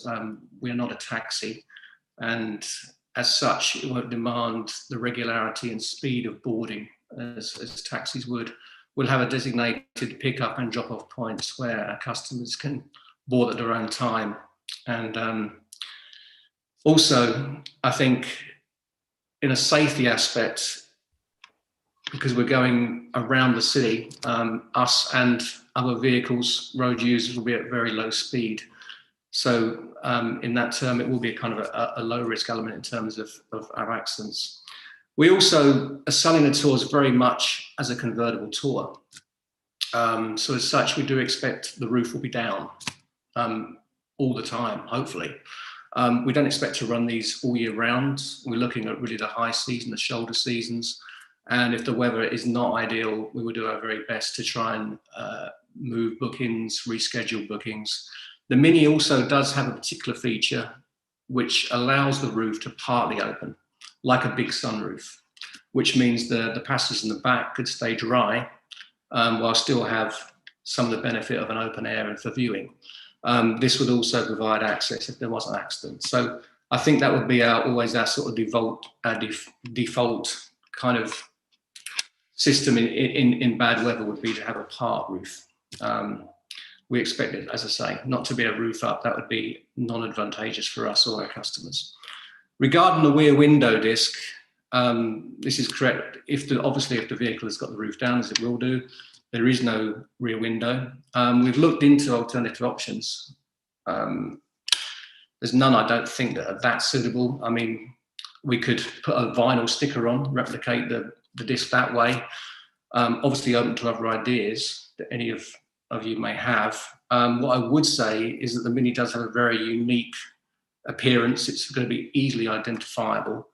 [SPEAKER 15] We are not a taxi, and as such, it won't demand the regularity and speed of boarding as taxis would. We'll have a designated pick-up and drop-off points where our customers can board at their own time. And also, I think in a safety aspect, because we're going around the city, us and other vehicles, road users will be at very low speed. So in that term, it will be a kind of a low risk element in terms of our accidents. We also are selling the tours very much as a convertible tour. So as such, we do expect the roof will be down all the time, hopefully. We don't expect to run these all year round. We're looking at really the high season, the shoulder seasons. And if the weather is not ideal, we will do our very best to try and move bookings, reschedule bookings. The Mini also does have a particular feature which allows the roof to partly open, like a big sunroof, which means the passengers in the back could stay dry while still have some of the benefit of an open air and for viewing. This would also provide access if there was an accident. So I think that would be always our sort of default kind of system in bad weather would be to have a part roof. We expect it, as I say, not to be a roof up. That would be non-advantageous for us or our customers. Regarding the rear window disc, this is correct. Obviously, if the vehicle has got the roof down, as it will do, there is no rear window. We've looked into alternative options. There's none, I don't think, that are that suitable. I mean, we could put a vinyl sticker on, replicate the disc that way. Obviously open to other ideas that any of you may have. What I would say is that the Mini does have a very unique appearance. It's going to be easily identifiable.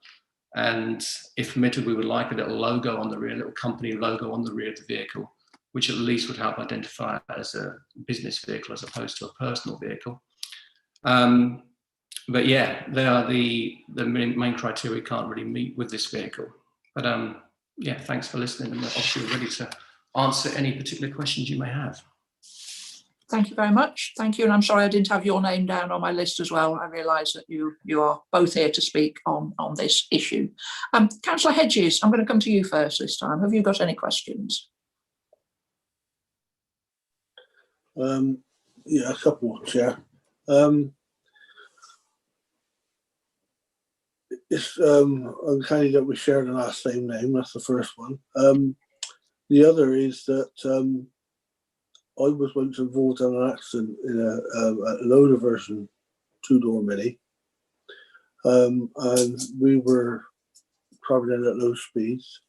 [SPEAKER 15] And if permitted, we would like a little logo on the rear, a little company logo on the rear of the vehicle, which at least would help identify it as a business vehicle as opposed to a personal vehicle. But yeah, they are the main criteria we can't really meet with this vehicle. But yeah, thanks for listening, and obviously we're ready to answer any particular questions you may have.
[SPEAKER 1] Thank you very much. Thank you. And I'm sorry I didn't have your name down on my list as well. I realise that you are both here to speak on this issue. Councillor Hedges, I'm going to come to you first this time. Have you got any questions?
[SPEAKER 2] Yeah, a couple, Chair. It's uncanny that we share the last same name. That's the first one. The other is that I was once involved in an accident in a loader version 2-door Mini, and we were travelling at low speeds,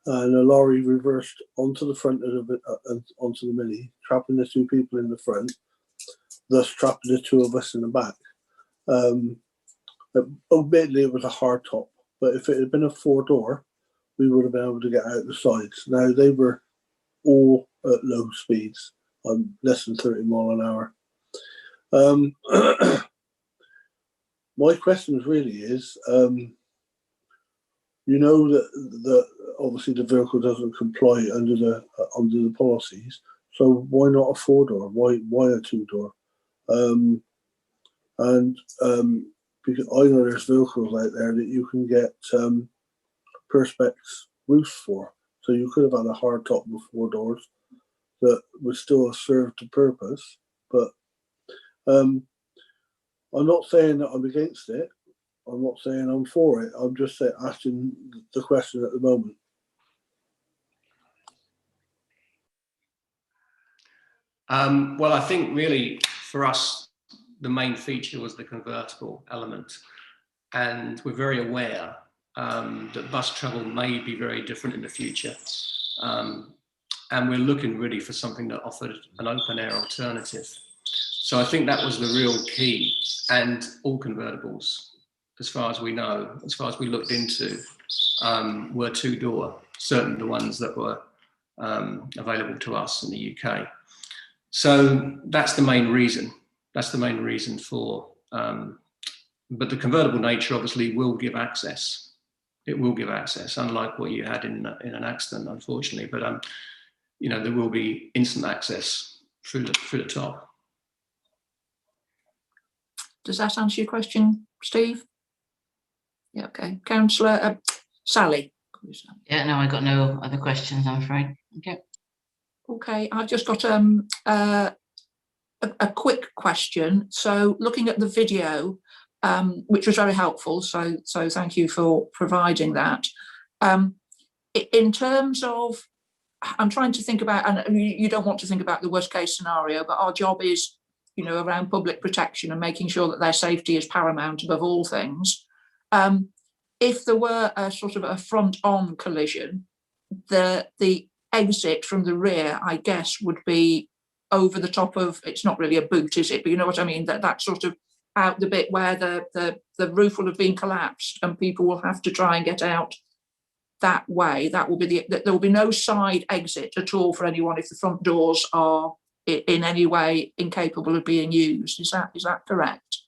[SPEAKER 2] and a lorry reversed onto the front of onto the Mini, trapping the 2 people in the front, thus trapping the 2 of us in the back. Admittedly, it was a hard top, but if it had been a 4-door, we would have been able to get out the sides. Now, they were all at low speeds, less than 30 miles an hour. My question really is, you know that obviously the vehicle doesn't comply under the policies, so why not a 4-door? Why a 2-door? Because I know there's vehicles out there that you can get perspex roofs for, so you could have had a hard top with 4 doors that would still have served the purpose. But I'm not saying that I'm against it. I'm not saying I'm for it. I'm just asking the question at the moment.
[SPEAKER 15] Well, I think really for us, the main feature was the convertible element. And we're very aware that bus travel may be very different in the future. And we're looking really for something that offered an open air alternative. So I think that was the real key. And all convertibles, as far as we know, as far as we looked into, were 2-door, certainly the ones that were available to us in the UK. So that's the main reason. That's the main reason for, but the convertible nature obviously will give access. It will give access, unlike what you had in an accident, unfortunately. But you know, there will be instant access through the top.
[SPEAKER 1] Does that answer your question, Steve? Yeah, okay. Councillor Sally.
[SPEAKER 3] Yeah, no, I got no other questions, I'm afraid. Okay.
[SPEAKER 1] Okay, I've just got a quick question. So looking at the video, which was very helpful, so thank you for providing that. In terms of, I'm trying to think about, and you don't want to think about the worst case scenario, but our job is, you know, around public protection and making sure that their safety is paramount above all things. If there were a sort of a front-on collision, the exit from the rear, I guess, would be over the top of, it's not really a boot, is it? But you know what I mean, that sort of out the bit where the roof will have been collapsed and people will have to try and get out that way. That will be there will be no side exit at all for anyone if the front doors are in any way incapable of being used. Is that correct?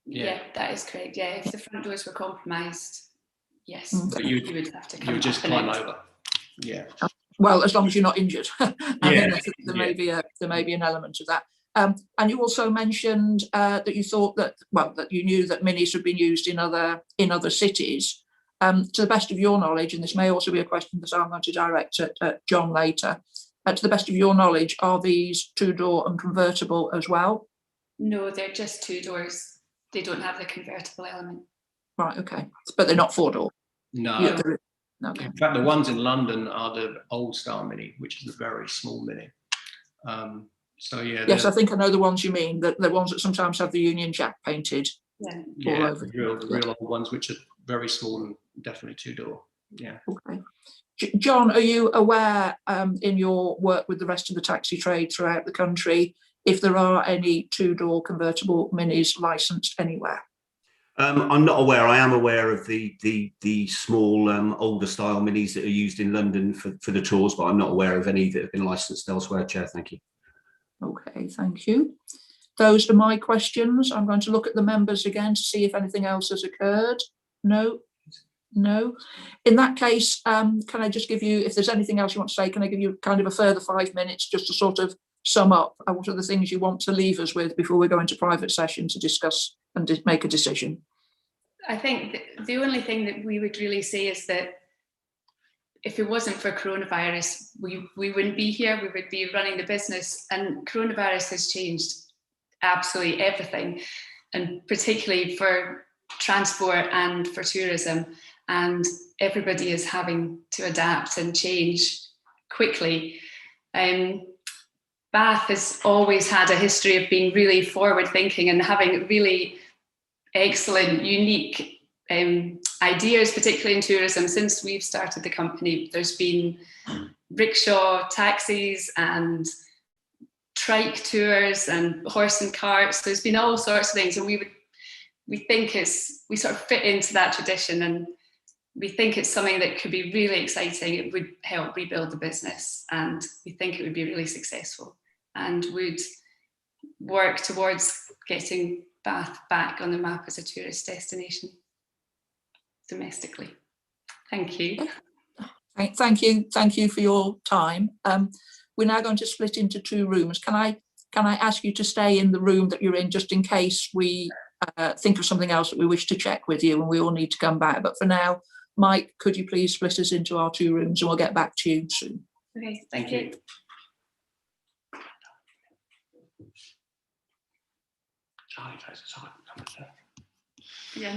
[SPEAKER 14] Yeah, that is correct. Yeah, if the front doors were compromised, yes,
[SPEAKER 1] Okay.
[SPEAKER 14] you would have to come.
[SPEAKER 15] You would just
[SPEAKER 14] up and
[SPEAKER 15] climb
[SPEAKER 14] out.
[SPEAKER 15] over. Yeah.
[SPEAKER 1] Well, as long as you're not injured. I
[SPEAKER 15] Yeah,
[SPEAKER 1] mean, there may be an element of that. And you also mentioned that you thought that you knew that minis had been used in other cities. To the best of your knowledge, and this may also be a question that I'm going to direct at John later. To the best of your knowledge, are these 2-door and convertible as well?
[SPEAKER 14] No, they're just 2 doors. They don't have the convertible element.
[SPEAKER 1] Right. Okay, but they're not 4-door.
[SPEAKER 15] No.
[SPEAKER 1] Okay.
[SPEAKER 15] In fact, the ones in London are the old style Mini, which is a very small Mini. So yeah.
[SPEAKER 1] Yes, I think I know the ones you mean. The ones that sometimes have the Union Jack painted.
[SPEAKER 14] Yeah.
[SPEAKER 1] All over.
[SPEAKER 15] The real old ones, which are very small and definitely 2-door. Yeah.
[SPEAKER 1] Okay. John, are you aware in your work with the rest of the taxi trade throughout the country if there are any 2-door convertible minis licensed anywhere?
[SPEAKER 13] I'm not aware. I am aware of the small older style minis that are used in London for the tours, but I'm not aware of any that have been licensed elsewhere, Chair. Thank you. Okay,
[SPEAKER 1] thank you. Those are my questions. I'm going to look at the members again to see if anything else has occurred. No. In that case, can I just give you, if there's anything else you want to say, can I give you kind of a further 5 minutes just to sort of sum up what are the things you want to leave us with before we go into private session to discuss and make a decision?
[SPEAKER 14] I think the only thing that we would really say is that if it wasn't for coronavirus, we wouldn't be here. We would be running the business, and coronavirus has changed absolutely everything, and particularly for transport and for tourism. And everybody is having to adapt and change quickly. Bath has always had a history of being really forward thinking and having really excellent, unique ideas, particularly in tourism. Since we've started the company, there's been rickshaw taxis and trike tours and horse and carts. There's been all sorts of things, and we think we sort of fit into that tradition, and we think it's something that could be really exciting. It would help rebuild the business, and we think it would be really successful and would work towards getting Bath back on the map as a tourist destination domestically. Thank you.
[SPEAKER 1] Thank you for your time. We're now going to split into 2 rooms. Can I ask you to stay in the room that you're in, just in case we think of something else that we wish to check with you and we all need to come back? But for now, Mike, could you please split us into our 2 rooms and we'll get back to you soon.
[SPEAKER 14] Okay, thank you. Yeah.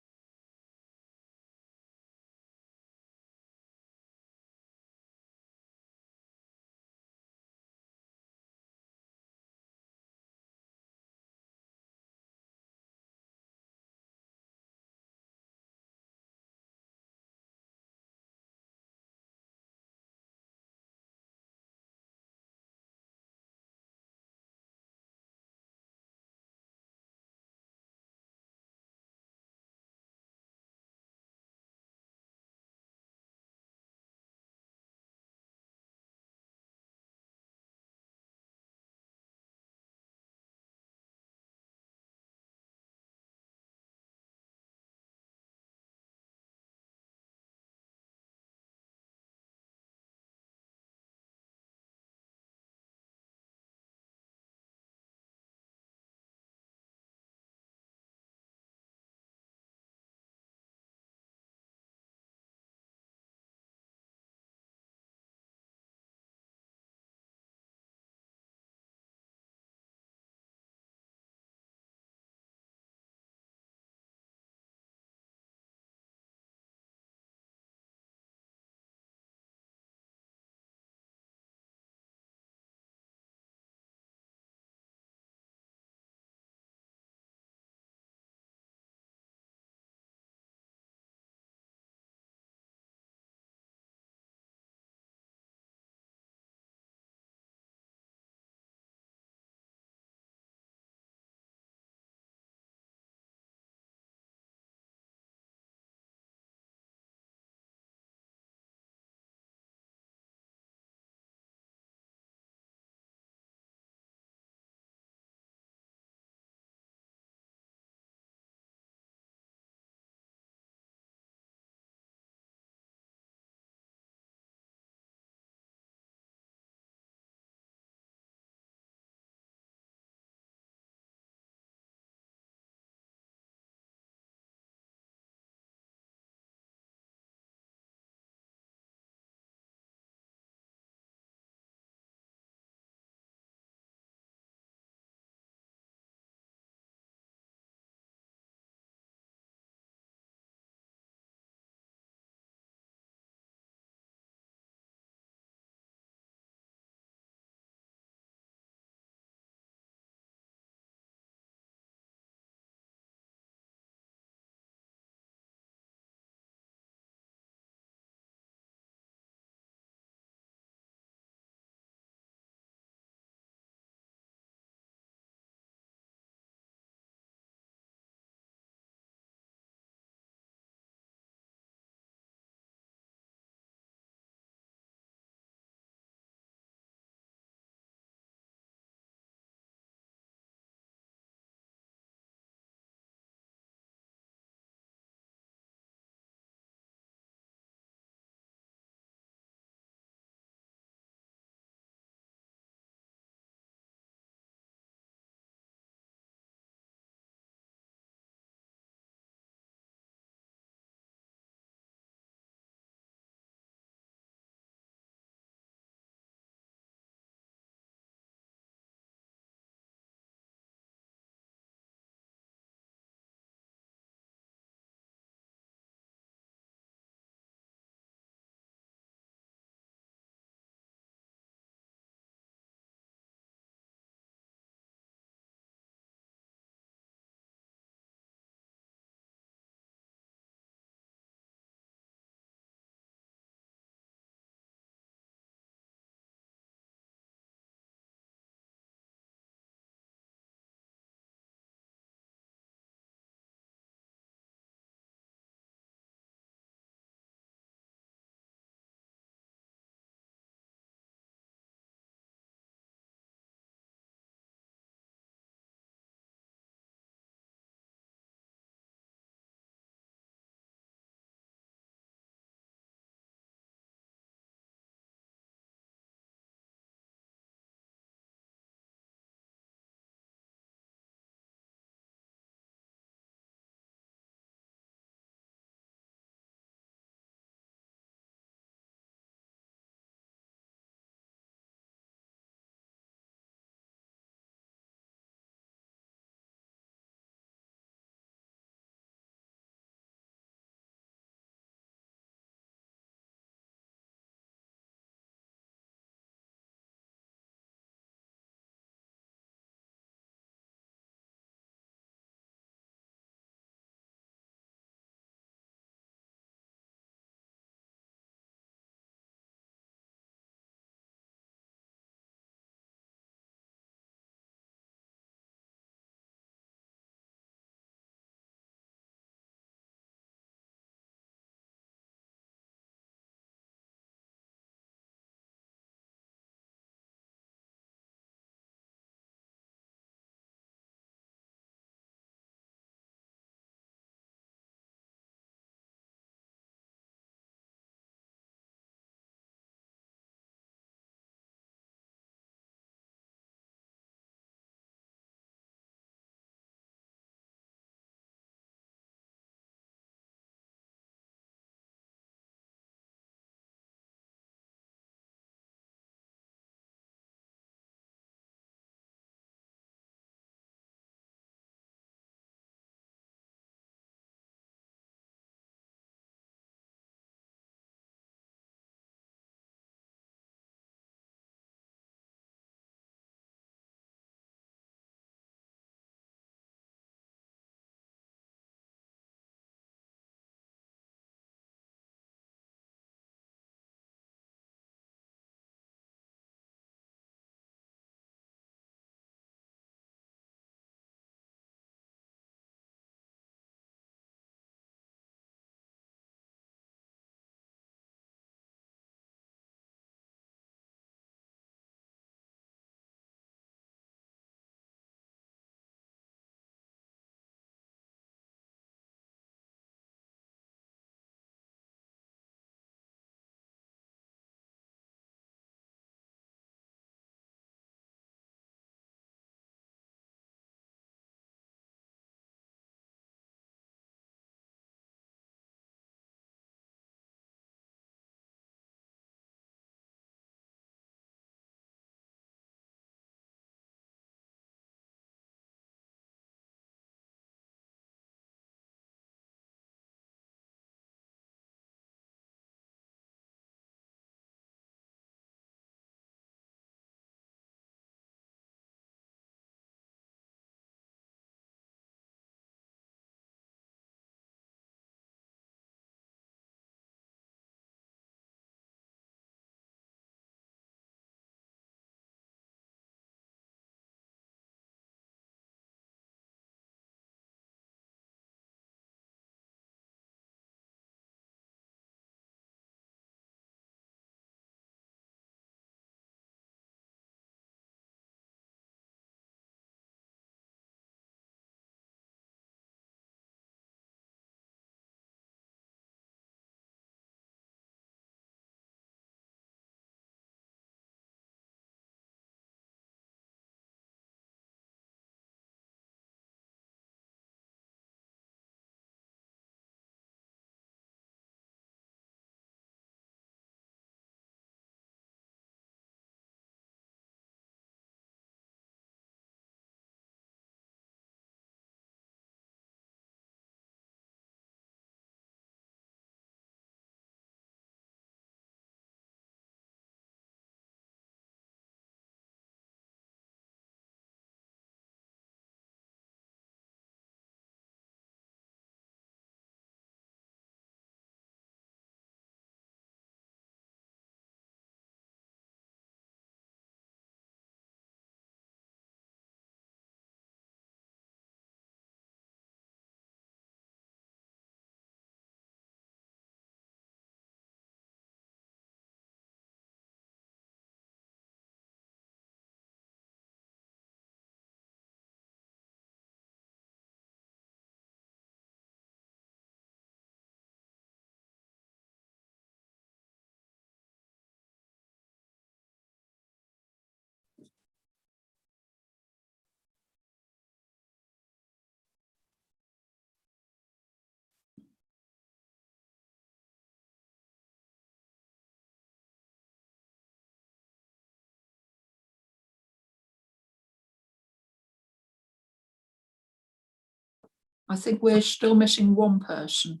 [SPEAKER 1] I think we're still missing one person.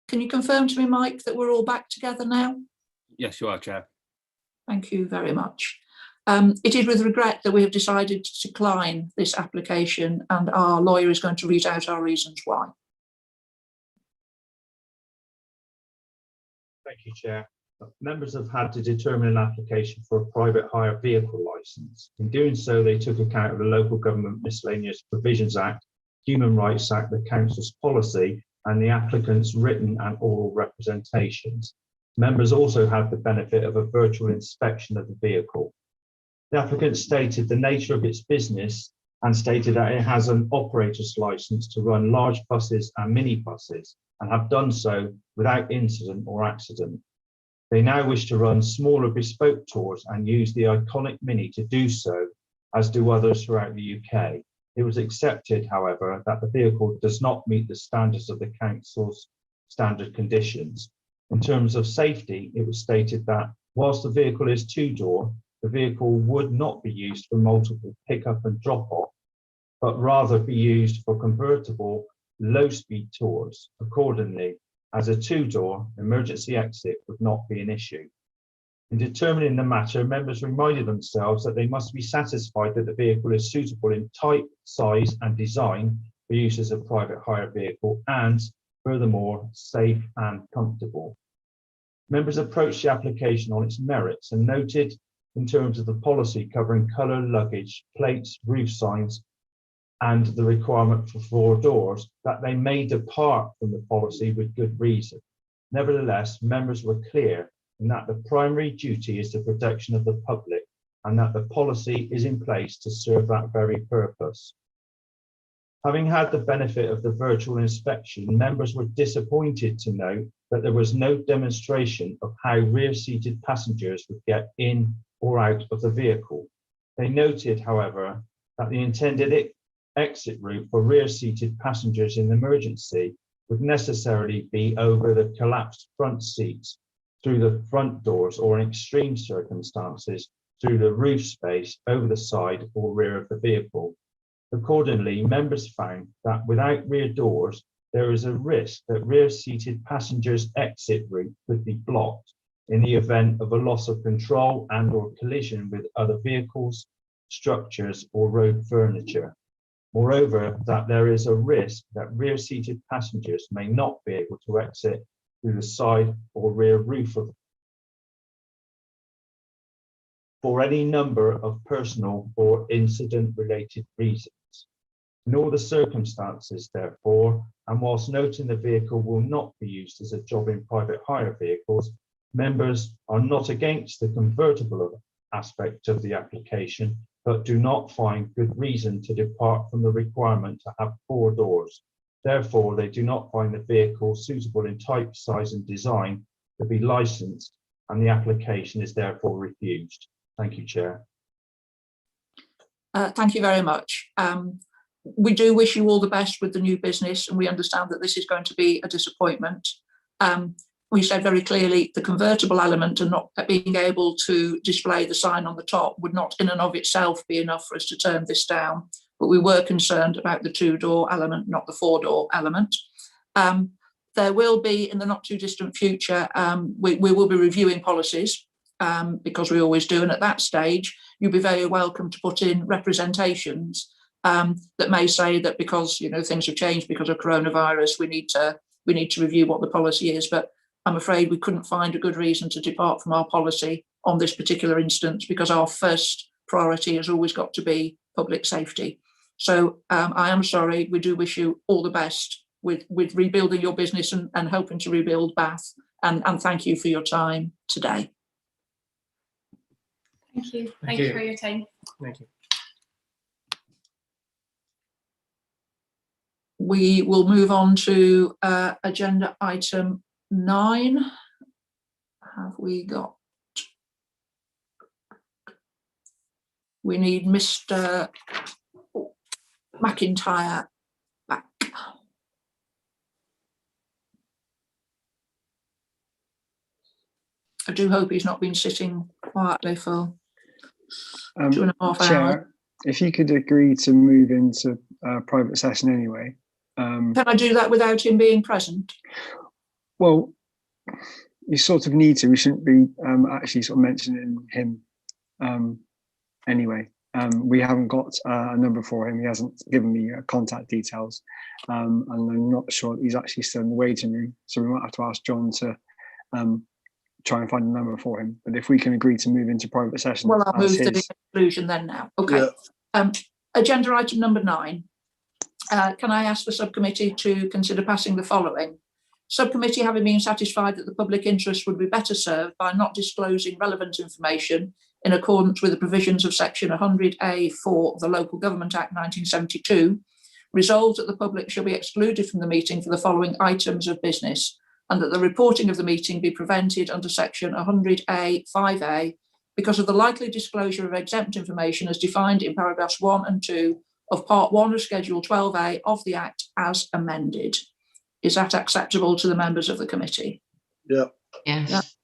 [SPEAKER 1] Can you confirm to me, Mike, that we're all back together now?
[SPEAKER 11] Yes, you are, Chair.
[SPEAKER 1] Thank you very much. It is with regret that we have decided to decline this application, and our lawyer is going to read out our reasons why.
[SPEAKER 12] Thank you, Chair. Members have had to determine an application for a private hire vehicle licence. In doing so, they took account of the Local Government Miscellaneous Provisions Act, Human Rights Act, the Council's policy, and the applicant's written and oral representations. Members also had the benefit of a virtual inspection of the vehicle. The applicant stated the nature of its business and stated that it has an operator's licence to run large buses and minibuses and have done so without incident or accident. They now wish to run smaller bespoke tours and use the iconic Mini to do so, as do others throughout the UK. It was accepted, however, that the vehicle does not meet the standards of the Council's standard conditions. In terms of safety, it was stated that whilst the vehicle is two-door, the vehicle would not be used for multiple pick-up and drop-off, but rather be used for convertible low-speed tours. Accordingly, as a two-door, emergency exit would not be an issue. In determining the matter, members reminded themselves that they must be satisfied that the vehicle is suitable in type, size and design for use as a private hire vehicle and, furthermore, safe and comfortable. Members approached the application on its merits and noted, in terms of the policy covering colour, luggage, plates, roof signs, and the requirement for 4 doors, that they may depart from the policy with good reason. Nevertheless, members were clear in that the primary duty is the protection of the public and that the policy is in place to serve that very purpose. Having had the benefit of the virtual inspection, members were disappointed to note that there was no demonstration of how rear-seated passengers would get in or out of the vehicle. They noted, however, that the intended exit route for rear-seated passengers in emergency would necessarily be over the collapsed front seats, through the front doors, or in extreme circumstances, through the roof space, over the side or rear of the vehicle. Accordingly, members found that without rear doors, there is a risk that rear-seated passengers' exit route could be blocked in the event of a loss of control and/or collision with other vehicles, structures, or road furniture. Moreover, that there is a risk that rear-seated passengers may not be able to exit through the side or rear roof for any number of personal or incident-related reasons. In all the circumstances, therefore, and whilst noting the vehicle will not be used as a job in private hire vehicles, members are not against the convertible aspect of the application, but do not find good reason to depart from the requirement to have 4 doors. Therefore, they do not find the vehicle suitable in type, size and design to be licensed, and the application is therefore refused. Thank you, Chair.
[SPEAKER 1] Thank you very much. We do wish you all the best with the new business, and we understand that this is going to be a disappointment. We said very clearly the convertible element and not being able to display the sign on the top would not in and of itself be enough for us to turn this down, but we were concerned about the 2-door element, not the 4-door element. There will be, in the not too distant future, we will be reviewing policies because we always do, and at that stage you'll be very welcome to put in representations that may say that because things have changed because of coronavirus, we need to review what the policy is. But I'm afraid we couldn't find a good reason to depart from our policy on this particular instance, because our first priority has always got to be public safety. So I am sorry. We do wish you all the best with rebuilding your business and hoping to rebuild Bath. And thank you for your time today.
[SPEAKER 14] Thank you. Thank you for your time.
[SPEAKER 11] Thank you.
[SPEAKER 1] We will move on to agenda item 9. Have we got? We need Mr. McIntyre back. I do hope he's not been sitting quietly for 2.5 hours.
[SPEAKER 4] Chair, if you could agree to move into private session anyway.
[SPEAKER 1] Can I do that without him being present?
[SPEAKER 4] Well, you sort of need to. We shouldn't be actually sort of mentioning him anyway. We haven't got a number for him. He hasn't given me contact details, and I'm not sure that he's actually still in the waiting room. So we might have to ask John to try and find a number for him. But if we can agree to move into private session,
[SPEAKER 1] Well, I'll move to the conclusion then now. Okay.
[SPEAKER 2] Yeah.
[SPEAKER 1] Agenda item number 9. Can I ask the subcommittee to consider passing the following? Subcommittee, having been satisfied that the public interest would be better served by not disclosing relevant information in accordance with the provisions of section 100A(4) of the Local Government Act 1972, resolves that the public shall be excluded from the meeting for the following items of business, and that the reporting of the meeting be prevented under section 100A(5)(a) because of the likely disclosure of exempt information as defined in paragraphs 1 and 2 of part 1 of schedule 12A of the Act as amended. Is that acceptable to the members of the committee?
[SPEAKER 2] Yeah.
[SPEAKER 3] Yes.